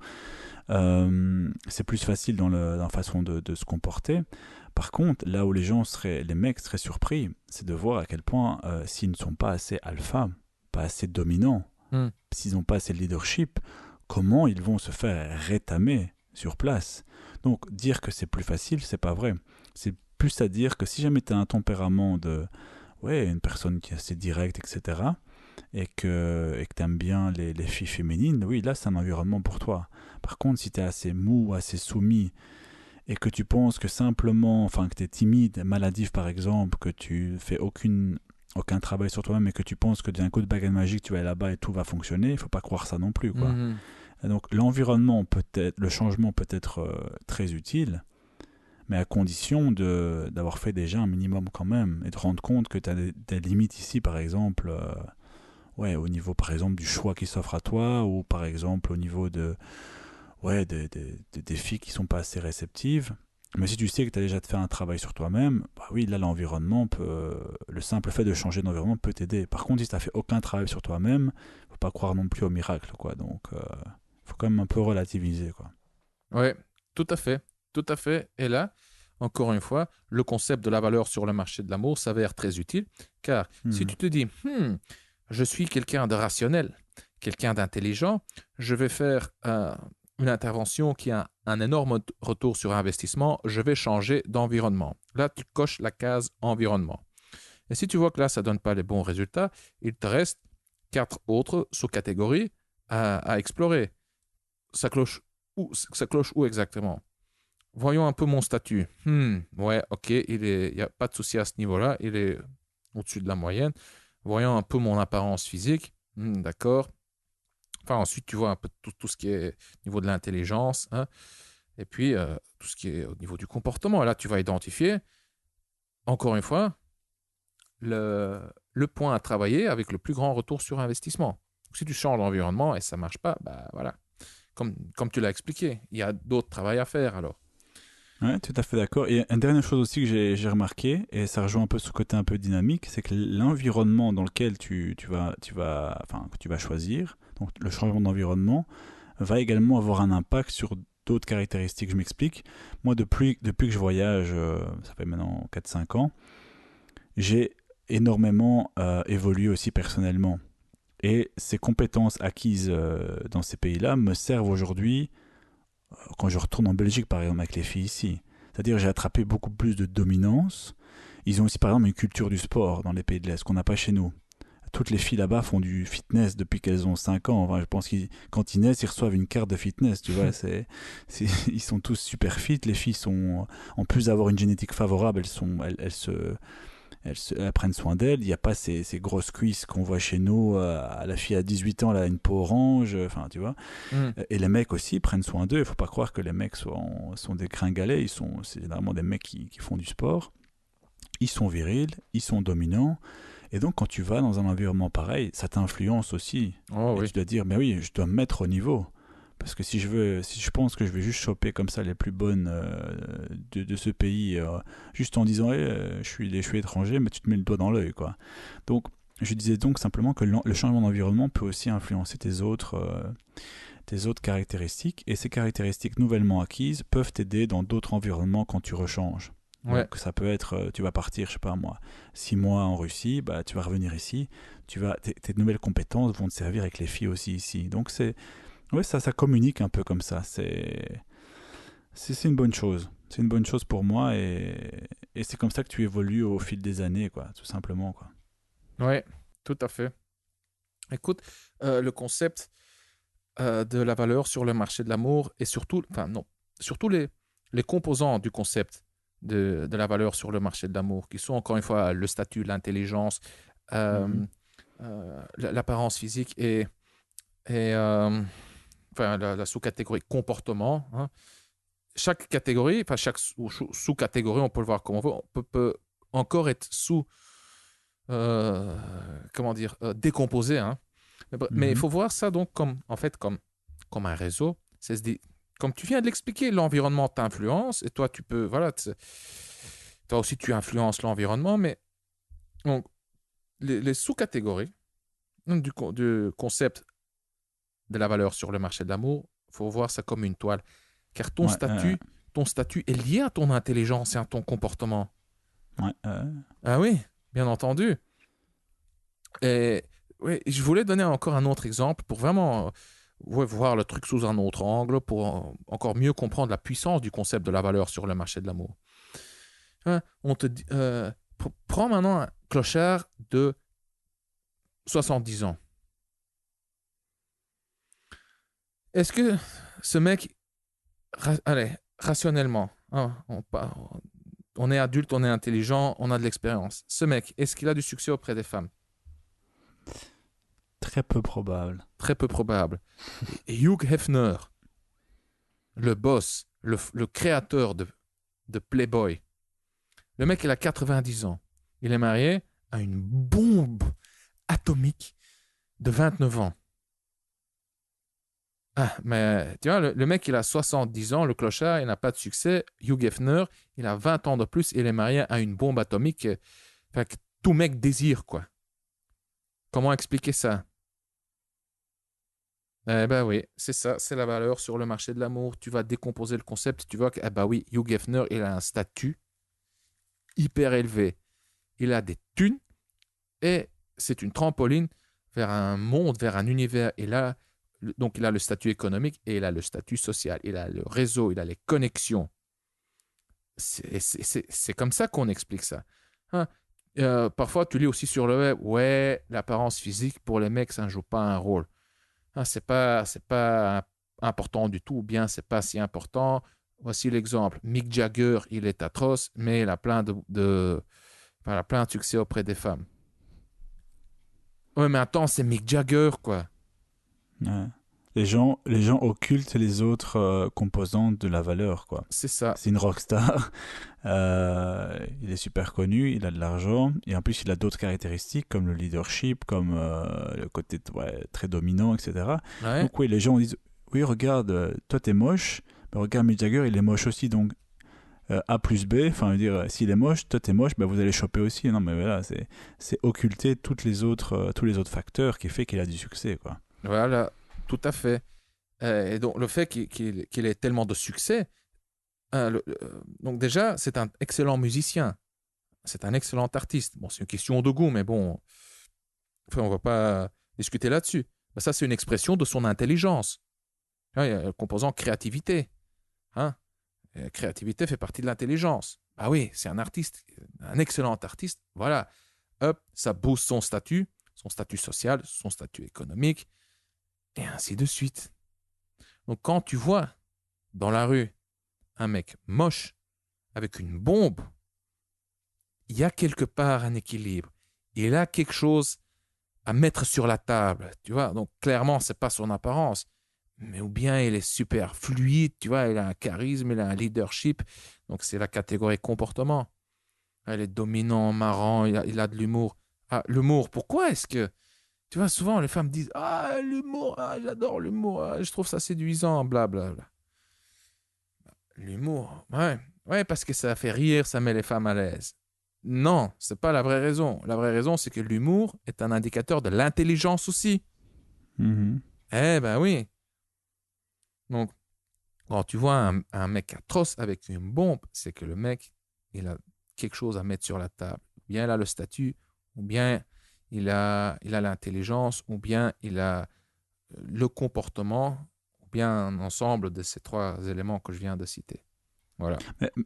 C'est plus facile dans la façon de se comporter. Par contre, là où les mecs seraient surpris, c'est de voir à quel point s'ils ne sont pas assez alpha, pas assez dominants, Hmm. s'ils n'ont pas assez de leadership, comment ils vont se faire rétamer sur place. Donc dire que c'est plus facile, c'est pas vrai. C'est plus à dire que si jamais tu as un tempérament de une personne qui est assez directe, etc., et que tu aimes bien les filles féminines, oui, là c'est un environnement pour toi. Par contre, si tu es assez mou, assez soumis, et que tu penses que simplement, enfin que tu es timide, maladif par exemple, que tu fais aucun travail sur toi-même et que tu penses que d'un coup de baguette magique tu vas aller là-bas et tout va fonctionner, il faut pas croire ça non plus, quoi. Mhm. Et donc le changement peut être très utile, mais à condition d'avoir fait déjà un minimum quand même et de rendre compte que tu as des limites ici, par exemple, au niveau par exemple du choix qui s'offre à toi ou par exemple au niveau des filles qui sont pas assez réceptives. Mais si tu sais que tu as déjà fait un travail sur toi-même, bah oui, là le simple fait de changer d'environnement peut t'aider. Par contre, si tu n'as fait aucun travail sur toi-même, faut pas croire non plus au miracle, quoi. Donc, faut quand même un peu relativiser, quoi. Ouais, tout à fait, tout à fait. Et là, encore une fois, le concept de la valeur sur le marché de l'amour s'avère très utile, car si tu te dis, je suis quelqu'un de rationnel, quelqu'un d'intelligent, je vais faire une intervention qui a un énorme retour sur investissement, je vais changer d'environnement. Là, tu coches la case environnement. Et si tu vois que là, ça ne donne pas les bons résultats, il te reste 4 autres sous-catégories à explorer. Ça cloche où exactement? Voyons un peu mon statut. Ouais, ok, il n'y a pas de souci à ce niveau-là, il est au-dessus de la moyenne. Voyons un peu mon apparence physique. D'accord. Enfin, ensuite, tu vois un peu tout ce qui est au niveau de l'intelligence, hein, et puis tout ce qui est au niveau du comportement. Et là, tu vas identifier, encore une fois, le point à travailler avec le plus grand retour sur investissement. Si tu changes d'environnement et ça ne marche pas, bah voilà. Comme tu l'as expliqué, il y a d'autres travail à faire alors. Ouais, tout à fait d'accord. Et une dernière chose aussi que j'ai remarqué, et ça rejoint un peu ce côté un peu dynamique, c'est que l'environnement dans lequel que tu vas choisir, donc le changement d'environnement, va également avoir un impact sur d'autres caractéristiques. Je m'explique. Moi, depuis que je voyage, ça fait maintenant 4-5 ans, j'ai énormément évolué aussi personnellement. Et ces compétences acquises dans ces pays-là me servent aujourd'hui quand je retourne en Belgique, par exemple, avec les filles ici. C'est-à-dire j'ai attrapé beaucoup plus de dominance. Ils ont aussi, par exemple, une culture du sport dans les pays de l'Est qu'on n'a pas chez nous. Toutes les filles là-bas font du fitness depuis qu'elles ont 5 ans. Enfin, je pense qu'ils, quand ils naissent, ils reçoivent une carte de fitness. Tu vois, ils sont tous super fit. Les filles sont, en plus d'avoir une génétique favorable, elles prennent soin d'elles. Il n'y a pas ces grosses cuisses qu'on voit chez nous. La fille à 18 ans, elle a une peau orange. Enfin, tu vois. Hmm. Et les mecs aussi prennent soin d'eux. Il ne faut pas croire que les mecs sont des gringalets. C'est généralement des mecs qui font du sport. Ils sont virils, ils sont dominants. Et donc, quand tu vas dans un environnement pareil, ça t'influence aussi. Oh Et oui. tu dois dire, mais oui, je dois me mettre au niveau. Parce que si je pense que je vais juste choper comme ça les plus bonnes de ce pays, juste en disant, je suis étranger, mais tu te mets le doigt dans l'œil, quoi. Donc, je disais donc simplement que le changement d'environnement peut aussi influencer tes autres caractéristiques, et ces caractéristiques nouvellement acquises peuvent t'aider dans d'autres environnements quand tu rechanges. Ouais. Donc ça peut être, tu vas partir, je sais pas moi, 6 mois en Russie, bah, tu vas revenir ici, tes nouvelles compétences vont te servir avec les filles aussi ici. Donc ouais, ça communique un peu comme ça. C'est une bonne chose. C'est une bonne chose pour moi et c'est comme ça que tu évolues au fil des années, quoi, tout simplement, quoi. Ouais, tout à fait. Écoute, le concept de la valeur sur le marché de l'amour et surtout, enfin non, surtout les composants du concept de la valeur sur le marché de l'amour, qui sont encore une fois le statut, l'intelligence, Mhm. euh, l'apparence physique et enfin, la sous-catégorie comportement. Hein. Chaque catégorie, enfin chaque sous-catégorie, on peut le voir comme on veut, peut encore être euh, comment dire, décomposé. Hein. Mais il Mhm. faut voir ça donc comme, en fait, comme un réseau. Comme tu viens de l'expliquer, l'environnement t'influence et toi, tu peux, voilà, toi aussi, tu influences l'environnement. Mais donc, les sous-catégories du concept de la valeur sur le marché de l'amour, il faut voir ça comme une toile. Car Ouais, ton statut est lié à ton intelligence et à ton comportement. ouais, Ah oui, bien entendu. Et oui, je voulais donner encore un autre exemple pour vraiment ouais, voir le truc sous un autre angle, pour encore mieux comprendre la puissance du concept de la valeur sur le marché de l'amour. Hein, on te dit, prends maintenant un clochard de 70 ans. Est-ce que ce mec, allez, rationnellement, hein, on est adulte, on est intelligent, on a de l'expérience. Ce mec, est-ce qu'il a du succès auprès des femmes? très peu probable. Très peu probable. Et Hugh Hefner, le boss, le créateur de Playboy, le mec, il a 90 ans. Il est marié à une bombe atomique de 29 ans. Ah, mais tu vois, le mec, il a 70 ans, le clochard, il n'a pas de succès. Hugh Hefner, il a 20 ans de plus, il est marié à une bombe atomique enfin, que tout mec désire, quoi. Comment expliquer ça? Eh ben oui, c'est ça, c'est la valeur sur le marché de l'amour. Tu vas décomposer le concept, tu vois que, eh ben oui, Hugh Hefner, il a un statut hyper élevé. Il a des thunes et c'est une trampoline vers un monde, vers un univers. Et là, donc il a le statut économique et il a le statut social. Il a le réseau, il a les connexions. C'est comme ça qu'on explique ça. Hein? Parfois, tu lis aussi sur le web, ouais, l'apparence physique pour les mecs, ça ne joue pas un rôle. Hein, c'est pas important du tout, ou bien c'est pas si important. Voici l'exemple. Mick Jagger, il est atroce, mais il a voilà, plein de succès auprès des femmes. Ouais, mais attends, c'est Mick Jagger, quoi. Ouais. Les gens occultent les autres composantes de la valeur, quoi. C'est ça. C'est une rockstar. Il est super connu, il a de l'argent, et en plus il a d'autres caractéristiques comme le leadership, comme le côté ouais, très dominant, etc. Ouais. Donc oui, les gens disent, oui regarde, toi t'es moche, mais regarde Mick Jagger, il est moche aussi, donc A plus B, enfin je veux dire, s'il est moche, toi t'es moche, bah, vous allez choper aussi. Non mais voilà, c'est occulter tous les autres facteurs qui fait qu'il a du succès, quoi. Voilà, tout à fait. Et donc, le fait qu'il ait tellement de succès, donc déjà, c'est un excellent musicien. C'est un excellent artiste. Bon, c'est une question de goût, mais bon, enfin, on va pas discuter là-dessus. Ben, ça, c'est une expression de son intelligence. Hein, il y a le composant créativité. Hein. Créativité fait partie de l'intelligence. Ah oui, c'est un artiste, un excellent artiste. Voilà, hop, ça booste son statut social, son statut économique, et ainsi de suite. Donc quand tu vois dans la rue un mec moche avec une bombe, il y a quelque part un équilibre. Il a quelque chose à mettre sur la table, tu vois. Donc, clairement, c'est pas son apparence. Mais ou bien il est super fluide, tu vois, il a un charisme, il a un leadership. Donc, c'est la catégorie comportement. Il est dominant, marrant, il a de l'humour. Ah, l'humour, pourquoi est-ce que... Tu vois, souvent, les femmes disent, ah, l'humour, ah, j'adore l'humour, ah, je trouve ça séduisant, blablabla. L'humour, ouais. Ouais, parce que ça fait rire, ça met les femmes à l'aise. Non, c'est pas la vraie raison. La vraie raison, c'est que l'humour est un indicateur de l'intelligence aussi. Mhm. Eh ben oui. Donc, quand tu vois un mec atroce avec une bombe, c'est que le mec, il a quelque chose à mettre sur la table. Ou bien il a le statut, ou bien il a l'intelligence, ou bien il a le comportement, ou bien un ensemble de ces trois éléments que je viens de citer. Voilà.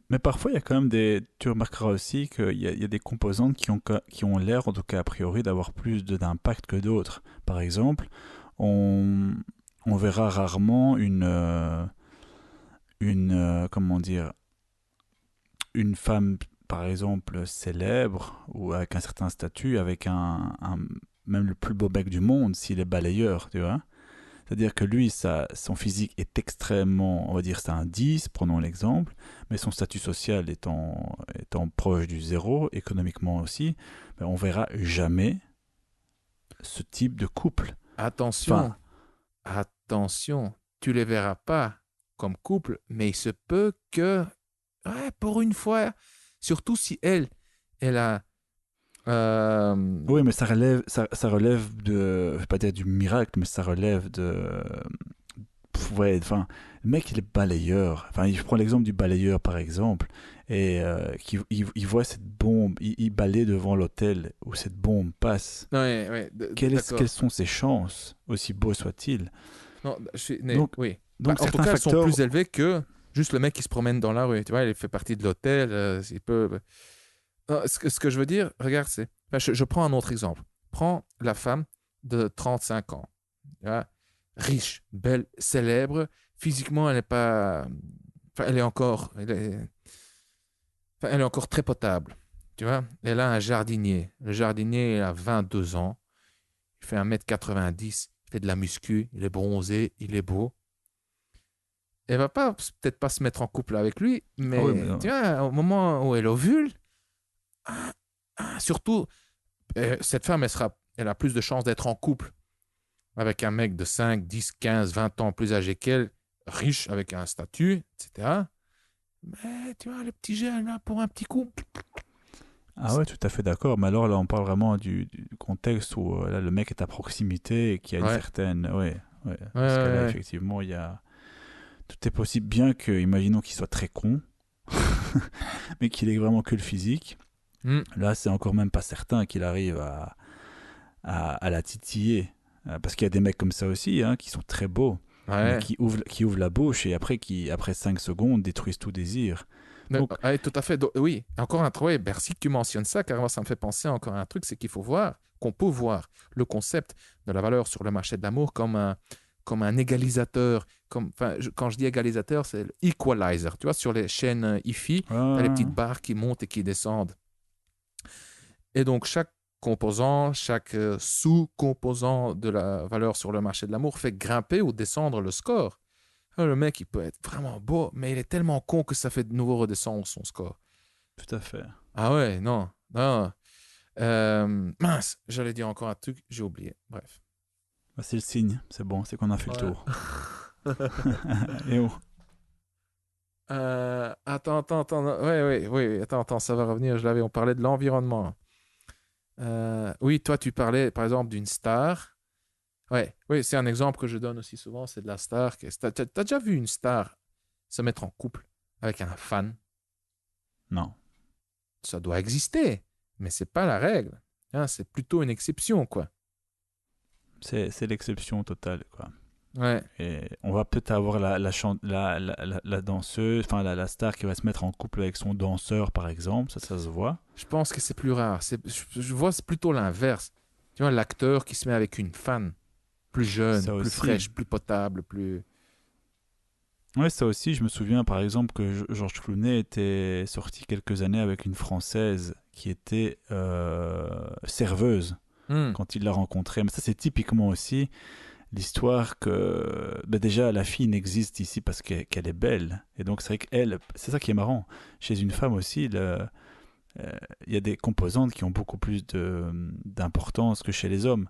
Mais parfois, il y a quand même des. Tu remarqueras aussi qu'il y a des composantes qui ont l'air, en tout cas a priori, d'avoir plus d'impact que d'autres. Par exemple, on, on verra rarement comment dire, une femme, par exemple, célèbre ou avec un certain statut, avec même le plus beau bec du monde, s'il est balayeur, tu vois. C'est-à-dire que lui, son physique est extrêmement, on va dire, c'est un 10, prenons l'exemple, mais son statut social étant proche du zéro, économiquement aussi, ben on verra jamais ce type de couple. Enfin, Attention, attention, tu les verras pas comme couple, mais il se peut que, ouais, pour une fois, surtout si elle a, euh, oui, mais ça relève de, je vais pas dire du miracle, mais ça relève de, ouais, enfin, le mec, il est balayeur. Enfin, je prends l'exemple du balayeur, par exemple, et il voit cette bombe, il balaye devant l'hôtel où cette bombe passe. ouais, ouais, Quelles d'accord. sont ses chances, aussi beau soit-il? Non, Donc, oui. Bah, donc en tout certains cas, elles sont facteurs. plus élevées que juste le mec qui se promène dans la rue. Tu vois, il fait partie de l'hôtel, il peut. Non, ce que je veux dire, regarde, c'est. Enfin, je prends un autre exemple. Prends la femme de 35 ans. Tu vois, riche, belle, célèbre. Physiquement, elle n'est pas. Enfin, elle est encore. Enfin, elle est encore très potable. Tu vois, elle a un jardinier. Le jardinier, il a 22 ans. Il fait 1,90 m. Il fait de la muscu. Il est bronzé. Il est beau. Elle va pas peut-être pas se mettre en couple avec lui, Ah oui, mais mais tu vois, au moment où elle ovule, ah, surtout, cette femme, elle a plus de chances d'être en couple avec un mec de 5, 10, 15, 20 ans plus âgé qu'elle, riche, avec un statut, etc. Mais tu vois, le petit jeune, là, pour un petit coup. ah ouais, tout à fait d'accord. Mais alors là, on parle vraiment du contexte où là, le mec est à proximité et qu'il y a une Ouais, certaine, ouais, ouais. ouais, Dans ce cas-là, ouais. effectivement, tout est possible, bien que, imaginons qu'il soit très con, mais qu'il ait vraiment que le physique. Hmm, Là, c'est encore même pas certain qu'il arrive à la titiller. Parce qu'il y a des mecs comme ça aussi, hein, qui sont très beaux, mais ouais. qui ouvrent la bouche et après, après 5 secondes, détruisent tout désir. Donc, Ouais, tout à fait. Oui, encore un truc. Ouais, merci que tu mentionnes ça, car moi, ça me fait penser à encore un truc, c'est qu'il faut voir, qu'on peut voir le concept de la valeur sur le marché de l'amour comme un égalisateur. Enfin, quand je dis égalisateur, c'est l'equalizer. Tu vois, sur les chaînes IFI, tu as les petites euh, barres qui montent et qui descendent. Et donc, chaque composant, chaque sous-composant de la valeur sur le marché de l'amour fait grimper ou descendre le score. Le mec, il peut être vraiment beau, mais il est tellement con que ça fait de nouveau redescendre son score. tout à fait. Ah ouais, non, non. Mince, j'allais dire encore un truc, j'ai oublié. Bref. Bah, c'est le signe, c'est bon, c'est qu'on a fait le Ouais. tour. Et oh. Attends. Ouais, oui, attends, ça va revenir. On parlait de l'environnement. Oui, toi, tu parlais, par exemple, d'une star. Ouais, oui, c'est un exemple que je donne aussi souvent, c'est de la star. T'as déjà vu une star se mettre en couple avec un fan? Non, Ça doit exister, mais c'est pas la règle. Hein, c'est plutôt une exception, quoi. c'est l'exception totale, quoi. Ouais. Et on va peut-être avoir la danseuse, enfin la star qui va se mettre en couple avec son danseur, par exemple, ça se voit. Je pense que c'est plus rare. Je vois c'est plutôt l'inverse. Tu vois, l'acteur qui se met avec une fan plus jeune, Ça plus aussi. fraîche, plus potable, plus. Ouais, ça aussi, je me souviens par exemple que Georges Clooney était sorti quelques années avec une Française qui était serveuse Hmm. quand il l'a rencontrée. Mais ça, c'est typiquement aussi l'histoire que bah, déjà la fille n'existe ici parce qu'elle est belle. Et donc c'est vrai qu'elle, c'est ça qui est marrant. Chez une femme aussi, il y a des composantes qui ont beaucoup plus d'importance que chez les hommes.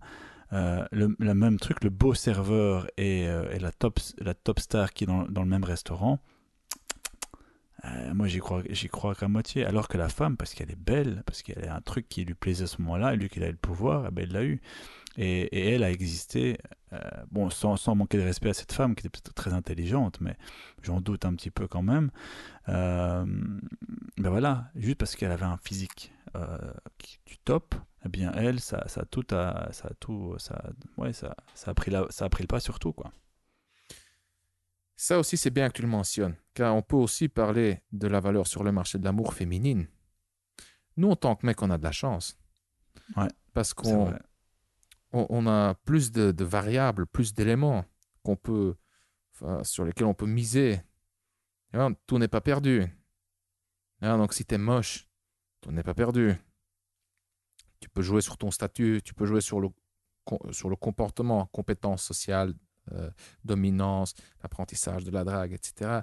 Le même truc, le beau serveur et la top star qui est dans le même restaurant, moi j'y crois qu'à moitié. Alors que la femme, parce qu'elle est belle, parce qu'elle a un truc qui lui plaisait à ce moment-là, et lui qu'il a le pouvoir, eh ben, elle l'a eu. Et elle a existé, bon, sans manquer de respect à cette femme qui était peut-être très intelligente, mais j'en doute un petit peu quand même. Euh, ben voilà, juste parce qu'elle avait un physique du top, eh bien elle, ouais, ça a pris le pas sur tout, quoi. Ça aussi, c'est bien que tu le mentionnes, car on peut aussi parler de la valeur sur le marché de l'amour féminine. Nous, en tant que mec, on a de la chance, Ouais, parce c'est qu'on vrai. on a plus de variables, plus d'éléments qu'on peut, enfin, sur lesquels on peut miser. Hein, tout n'est pas perdu. Hein, donc, si tu es moche, tout n'est pas perdu. Tu peux jouer sur ton statut, tu peux jouer sur le comportement, compétences sociales, euh, dominance, l'apprentissage de la drague, etc.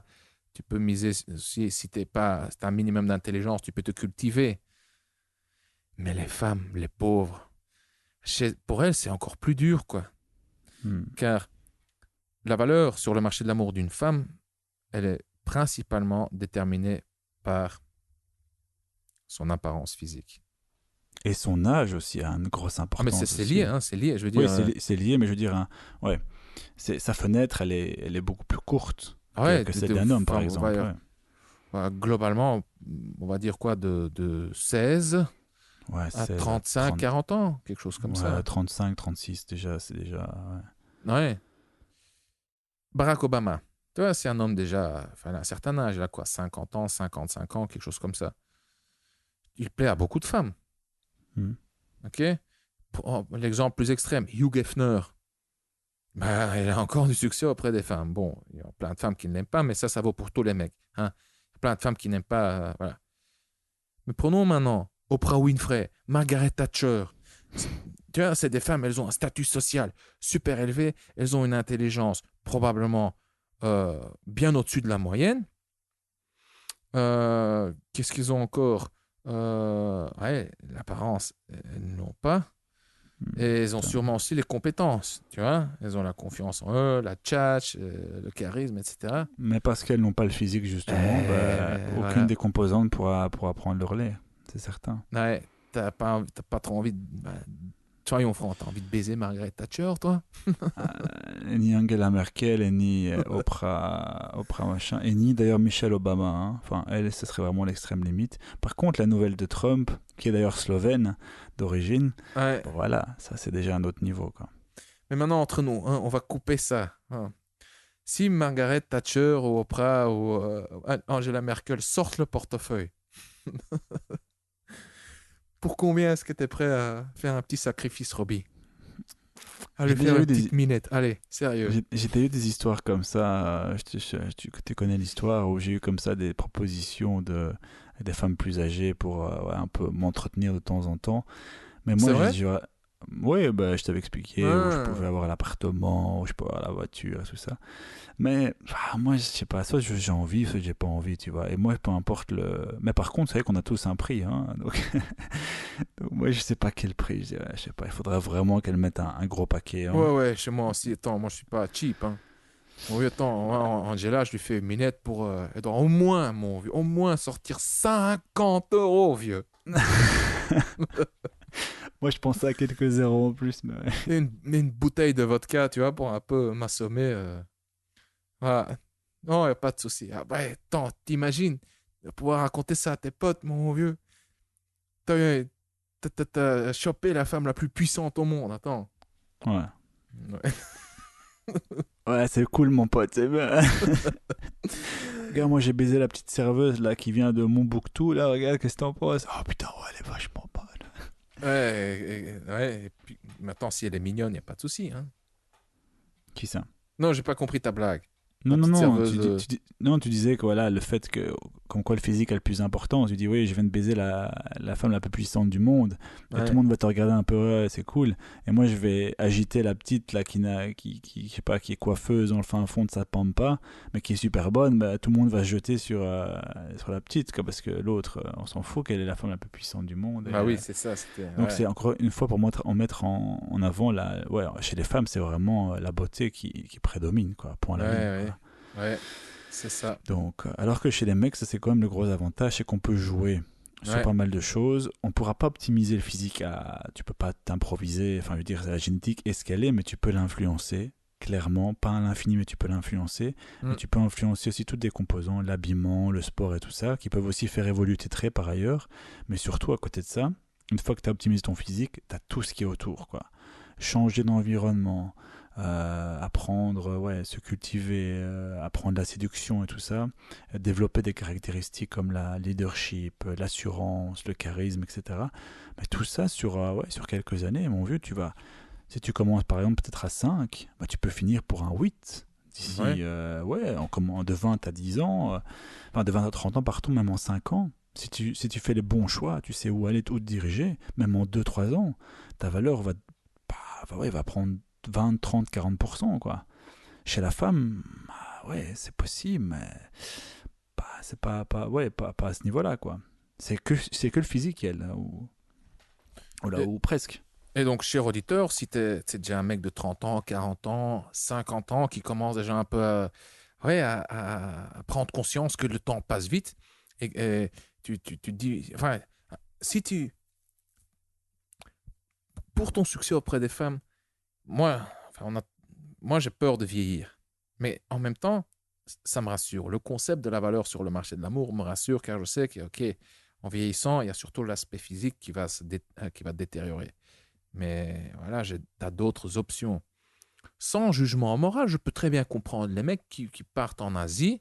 Tu peux miser, si tu as un minimum d'intelligence, tu peux te cultiver. Mais les femmes, les pauvres, pour elles, c'est encore plus dur, quoi. Hmm. Car la valeur sur le marché de l'amour d'une femme, elle est principalement déterminée par son apparence physique. Et son âge aussi a une grosse Ah, mais importance c'est lié, aussi. hein, c'est lié. Je veux Oui, dire, c'est lié, mais je veux dire, hein, ouais, sa fenêtre, elle est beaucoup plus courte ouais, que celle d'un homme, par enfin, exemple. Ouais, globalement, on va dire quoi, de 16 ouais à 16 à 35, 30, 40 ans, quelque chose comme ouais, ça. 35, 36, déjà, c'est déjà. Ouais. Ouais. Barack Obama, tu vois, c'est un homme déjà, enfin, à un certain âge, il a quoi, 50 ans, 55 ans, quelque chose comme ça. Il plaît à beaucoup de femmes, Hmm. ok? L'exemple plus extrême, Hugh Hefner. Ben, il a encore du succès auprès des femmes. Bon, il y a plein de femmes qui ne l'aiment pas, mais ça vaut pour tous les mecs. Hein. Il y a plein de femmes qui n'aiment pas. Voilà. Mais prenons maintenant Oprah Winfrey, Margaret Thatcher. Tu vois, c'est des femmes, elles ont un statut social super élevé, elles ont une intelligence probablement bien au-dessus de la moyenne. Qu'est-ce qu'ils ont encore? Ouais, l'apparence, elles ne l'ont pas. Hmm. Et elles ont Ça. sûrement aussi les compétences, tu vois. Elles ont la confiance en eux, la tchatch, le charisme, etc. Mais parce qu'elles n'ont pas le physique, justement, bah, aucune Voilà. des composantes pourra prendre le relais, c'est certain. Ouais, t'as pas trop envie de... soyons francs, t'as envie de baiser Margaret Thatcher, toi? Ni Angela Merkel, et ni Oprah machin, et ni d'ailleurs Michelle Obama. Hein. Enfin, elle, ce serait vraiment l'extrême limite. Par contre, la nouvelle de Trump, qui est d'ailleurs slovène d'origine, Ouais. bon, voilà, ça c'est déjà un autre niveau, quoi. Mais maintenant, entre nous, hein, on va couper ça. Hein. Si Margaret Thatcher ou Oprah ou Angela Merkel sortent le portefeuille, pour combien est-ce que tu es prêt à faire un petit sacrifice, Robbie? J'ai Allez, faire déjà une eu des, petite minette. Allez, sérieux. j'ai déjà eu des histoires comme ça. Tu connais l'histoire où j'ai eu comme ça des propositions de des femmes plus âgées pour ouais, un peu m'entretenir de temps en temps. Mais C'est moi, vrai? oui, bah, je t'avais expliqué où je pouvais Ah. avoir l'appartement, où je pouvais avoir la voiture, tout ça. Mais moi, je sais pas, soit j'ai envie, soit j'ai pas envie, tu vois. Et moi, peu importe le. Mais par contre, c'est vrai qu'on a tous un prix, hein. Donc, donc moi, je sais pas quel prix. Je dirais, je sais pas, il faudrait vraiment qu'elle mette un gros paquet, hein. Ouais, ouais, chez moi aussi. Attends, moi, je suis pas cheap. Hein. Bon, oui, attends, Angela, je lui fais une minette pour. Elle doit au moins, mon vieux, au moins sortir 50 € vieux. Moi, je pensais à quelques zéros en plus, mais ouais. Une bouteille de vodka, tu vois, pour un peu m'assommer. Voilà. Non, y a pas de souci. Ah, ouais, attends, t'imagines de pouvoir raconter ça à tes potes, mon vieux. T'as, t'as chopé la femme la plus puissante au monde. Attends. Ouais, Ouais. ouais, c'est cool, mon pote, c'est bien. Regarde, moi, j'ai baisé la petite serveuse là qui vient de Montbouctou, là, regarde, qu'est-ce que t'en penses? Oh putain, ouais, elle est vachement bonne. Ouais, ouais, et puis, maintenant, si elle est mignonne, y a pas de souci. Hein. Qui ça? Non, j'ai pas compris ta blague. Non, La non, petite non, serveuse de... non, tu disais que voilà, le fait que, comme quoi le physique est le plus important, tu dis oui, je viens de baiser la femme la plus puissante du monde, et tout Ouais, le monde va te regarder un peu, ouais, c'est cool, et moi je vais agiter la petite là je sais pas, qui est coiffeuse dans le fin fond de sa pampa, mais qui est super bonne, bah, tout le monde va se jeter sur la petite, quoi, parce que l'autre, on s'en fout qu'elle est la femme la plus puissante du monde, bah oui, c'est ça, c'était... donc Ouais, c'est encore une fois pour moi en mettre en avant ouais, chez les femmes, c'est vraiment la beauté qui prédomine, quoi, point à ouais, la ligne, quoi. ouais, ouais, c'est ça. Donc, alors que chez les mecs, ça c'est quand même le gros avantage, c'est qu'on peut jouer sur Ouais, pas mal de choses. On pourra pas optimiser le physique, tu peux pas t'improviser, enfin je veux dire, la génétique est ce qu'elle est, mais tu peux l'influencer, clairement, pas à l'infini, mais tu peux l'influencer. Mais mm, tu peux influencer aussi toutes les composants, l'habillement, le sport et tout ça, qui peuvent aussi faire évoluer tes traits par ailleurs. Mais surtout, à côté de ça, une fois que tu as optimisé ton physique, tu as tout ce qui est autour, quoi. Changer d'environnement, apprendre, ouais, se cultiver, apprendre la séduction et tout ça, développer des caractéristiques comme la leadership, l'assurance, le charisme, etc. Mais tout ça ouais, sur quelques années, mon vieux, si tu commences par exemple peut-être à 5, bah, tu peux finir pour un 8 ouais, d'ici, ouais, de 20 à 10 ans, enfin de 20 à 30 ans, partons, même en 5 ans. Si tu fais les bons choix, tu sais où aller, où te diriger, même en 2 3 ans, ta valeur ouais, va prendre 20 30 40%, quoi. Chez la femme, bah ouais, c'est possible, mais c'est ouais, pas à ce niveau-là, quoi. C'est que le physique, elle, et, ou presque. et donc, cher auditeur, si t'es déjà un mec de 30 ans, 40 ans, 50 ans, qui commence déjà un peu ouais, à prendre conscience que le temps passe vite, et tu te dis, enfin, si tu, pour ton succès auprès des femmes, moi, enfin, moi j'ai peur de vieillir. Mais en même temps, ça me rassure. Le concept de la valeur sur le marché de l'amour me rassure car je sais que, OK, en vieillissant, il y a surtout l'aspect physique qui va détériorer. Mais voilà, j'ai d'autres options. Sans jugement moral, je peux très bien comprendre les mecs qui partent en Asie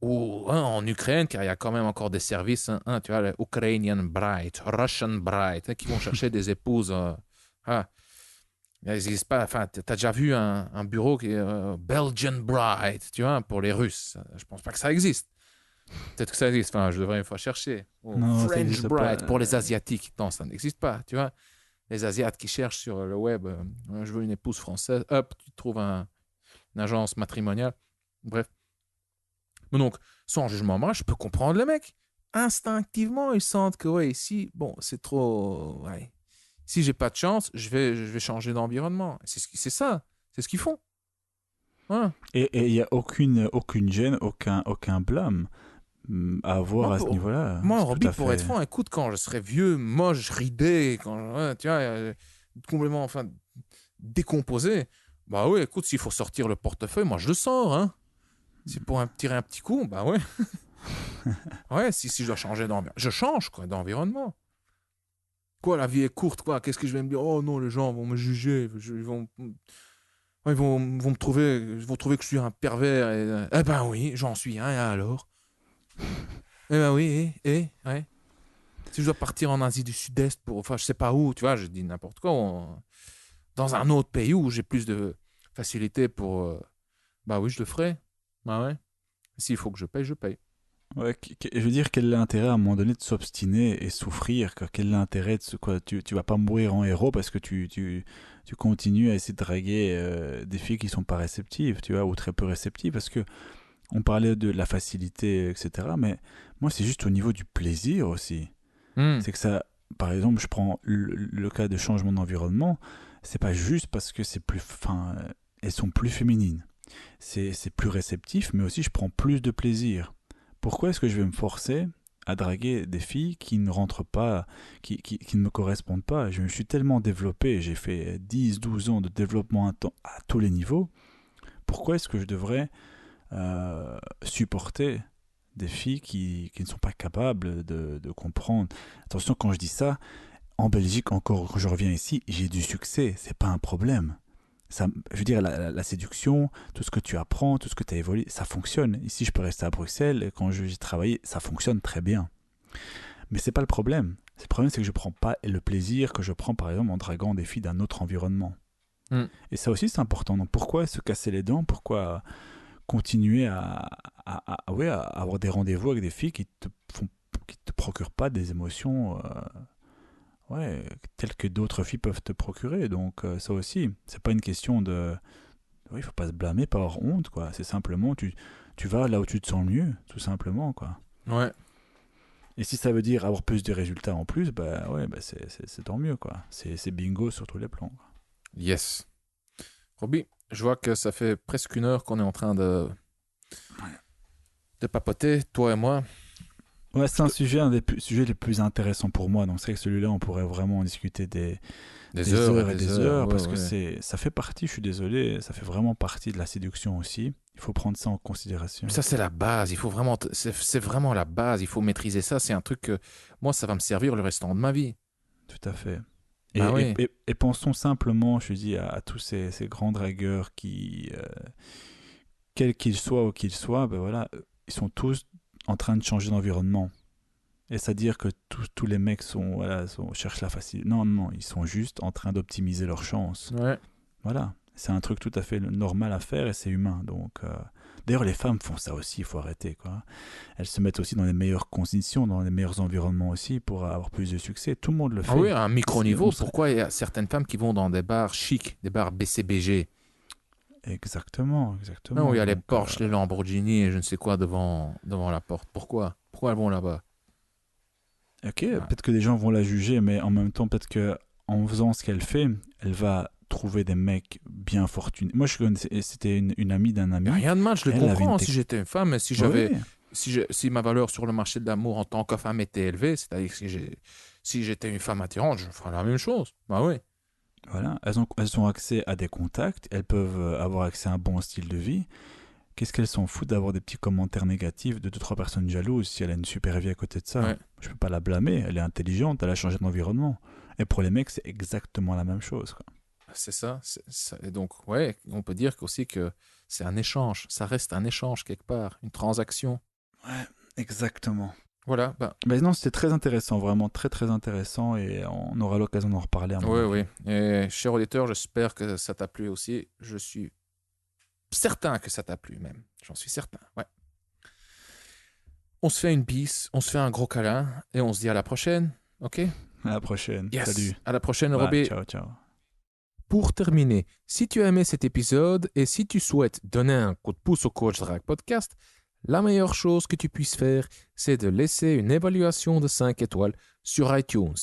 ou hein, en Ukraine, car il y a quand même encore des services, hein, tu vois, les Ukrainian Bride, Russian Bride, hein, qui vont chercher des épouses. Ah, il n'existe pas. Enfin, tu as déjà vu un bureau qui est Belgian Bride, tu vois, pour les Russes. Je pense pas que ça existe. Peut-être que ça existe. Enfin, je devrais une fois chercher. Ou Non, ça French n'existe pas. Bride pour les Asiatiques. Non, ça n'existe pas, tu vois. Les Asiates qui cherchent sur le web, je veux une épouse française. Hop, tu trouves une agence matrimoniale. Bref. Mais donc, sans jugement moral, je peux comprendre le mec. Instinctivement, ils sentent que, ouais, ici, bon, c'est trop. Ouais. Si j'ai pas de chance, je vais changer d'environnement. C'est ça. C'est ce qu'ils font. Voilà. Et il n'y a aucune gêne, aucun blâme à avoir Moi, à ce niveau-là. moi, C'est tout Robbie, à pour être fait. franc, écoute, quand je serai vieux, moche, ridé, quand, ouais, tu vois, complètement, enfin, décomposé, bah ouais, écoute, s'il faut sortir le portefeuille, moi, je le sors, hein. C'est pour tirer un petit coup, bah ouais. Ouais, si je dois changer d'environnement, je change, quoi, d'environnement. Quoi, la vie est courte, quoi. Qu'est-ce que je vais me dire? Oh non, les gens vont me juger. Ils vont me trouver, ils vont trouver que je suis un pervers. Eh ben oui, j'en suis un, et alors? Eh ben oui, ouais. Si je dois partir en Asie du Sud-Est pour, enfin, je sais pas où, tu vois, je dis n'importe quoi, dans un autre pays où j'ai plus de facilité pour, bah oui, je le ferai. Bah ouais. S'il faut que je paye, je paye. Ouais, je veux dire, quel est l'intérêt à un moment donné de s'obstiner et souffrir, quoi. Quel est l'intérêt de quoi, tu vas pas mourir en héros parce que tu continues à essayer de draguer des filles qui sont pas réceptives, tu vois, ou très peu réceptives, parce que on parlait de la facilité, etc. Mais moi, c'est juste au niveau du plaisir aussi. Hmm. C'est que ça, par exemple, je prends le cas de changement d'environnement, c'est pas juste parce que enfin, elles sont plus féminines. C'est plus réceptif, mais aussi je prends plus de plaisir. Pourquoi est-ce que je vais me forcer à draguer des filles qui ne rentrent pas, qui ne me correspondent pas? Je me suis tellement développé, j'ai fait 10 12 ans de développement à tous les niveaux. Pourquoi est-ce que je devrais supporter des filles qui ne sont pas capables de comprendre? Attention, quand je dis ça, en Belgique, encore, quand je reviens ici, j'ai du succès, c'est pas un problème. Ça, je veux dire, la séduction, tout ce que tu apprends, tout ce que tu as évolué, ça fonctionne. Ici, je peux rester à Bruxelles, et quand j'ai travaillé, ça fonctionne très bien. Mais c'est pas le problème. Le problème, c'est que je prends pas le plaisir que je prends, par exemple, en draguant des filles d'un autre environnement. Hmm. Et ça aussi, c'est important. Donc, pourquoi se casser les dents? Pourquoi continuer ouais, à avoir des rendez-vous avec des filles qui te procurent pas des émotions ouais, telles que d'autres filles peuvent te procurer. Donc ça aussi, c'est pas une question de... Oui, il faut pas se blâmer, pas avoir honte, quoi. C'est simplement, tu vas là où tu te sens mieux, tout simplement, quoi. Ouais. Et si ça veut dire avoir plus de résultats en plus, bah ouais, bah c'est tant mieux, quoi. C'est bingo sur tous les plans, quoi. Yes. Roby, je vois que ça fait presque 1 heure qu'on est en train de papoter, toi et moi. Ouais, c'est un sujet, un des sujets les plus intéressants pour moi. Donc c'est vrai que celui-là, on pourrait vraiment en discuter des heures et des heures, ouais, parce que ouais. ça fait partie, je suis désolé, ça fait vraiment partie de la séduction aussi. Il faut prendre ça en considération. Ça, c'est la base. Il faut vraiment, c'est vraiment la base. Il faut maîtriser ça. C'est un truc que moi, ça va me servir le restant de ma vie. Tout à fait. Bah oui. Et pensons simplement, je dis, à tous ces grands dragueurs qui, quels qu'ils soient ou qu'ils soient, ben voilà, ils sont tous en train de changer d'environnement. Et c'est-à-dire que tous les mecs cherchent la facilité. Non, non, ils sont juste en train d'optimiser leurs chances. Ouais. Voilà, c'est un truc tout à fait normal à faire et c'est humain. Donc, d'ailleurs, les femmes font ça aussi, il faut arrêter, quoi. Elles se mettent aussi dans les meilleures conditions, dans les meilleurs environnements aussi pour avoir plus de succès. Tout le monde le fait. Ah oui, à un micro-niveau. serait... Pourquoi il y a certaines femmes qui vont dans des bars chics, des bars BCBG? Exactement, Non, où exactement. il y a les Donc, Porsche, les Lamborghini et je ne sais quoi devant la porte. Pourquoi elles vont là-bas? ok, Ouais. peut-être que les gens vont la juger, mais en même temps, peut-être que en faisant ce qu'elle fait, elle va trouver des mecs bien fortunés. Moi, c'était une amie d'un Y a ami. rien de mal, je le Elle avait comprends si j'étais une femme, mais si Oui, si ma valeur sur le marché de l'amour en tant que femme était élevée, c'est-à-dire que si j'étais une femme attirante, je ferais la même chose. Bah oui. voilà. Elles ont accès à des contacts, elles peuvent avoir accès à un bon style de vie. Qu'est-ce qu'elles s'en foutent d'avoir des petits commentaires négatifs de 2-3 personnes jalouses si elle a une super vie à côté de ça? Ouais. Je peux pas la blâmer, elle est intelligente, elle a changé d'environnement. Et pour les mecs, c'est exactement la même chose, quoi. C'est ça. Et donc, ouais, on peut dire aussi que c'est un échange. Ça reste un échange quelque part, une transaction. Ouais, exactement. Voilà. Bah, Mais non, c'était très intéressant, vraiment très très intéressant et on aura l'occasion d'en reparler à mon oui, avis. oui. Et cher auditeur, j'espère que ça t'a plu aussi. Je suis certain que ça t'a plu même. J'en suis certain. Ouais. On se fait une bise, on se fait un gros câlin et on se dit à la prochaine. OK? À la prochaine. Yes. Salut. À la prochaine, Bye, Robé. ciao, ciao. Pour terminer, si tu as aimé cet épisode et si tu souhaites donner un coup de pouce au Coach Drag Podcast, la meilleure chose que tu puisses faire, c'est de laisser une évaluation de 5 étoiles sur iTunes.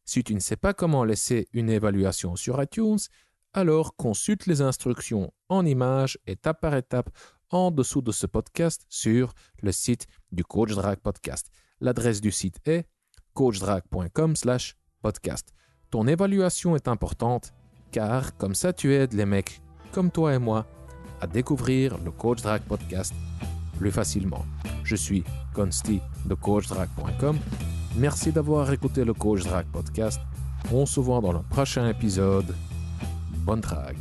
Si tu ne sais pas comment laisser une évaluation sur iTunes, alors consulte les instructions en images étape par étape en dessous de ce podcast sur le site du Coach Drag Podcast. L'adresse du site est coachdrag.com/podcast. Ton évaluation est importante car comme ça tu aides les mecs comme toi et moi à découvrir le Coach Drag Podcast plus facilement. Je suis Consti de coachdrag.com. Merci d'avoir écouté le Coach Drag Podcast. On se voit dans le prochain épisode. Bonne drague.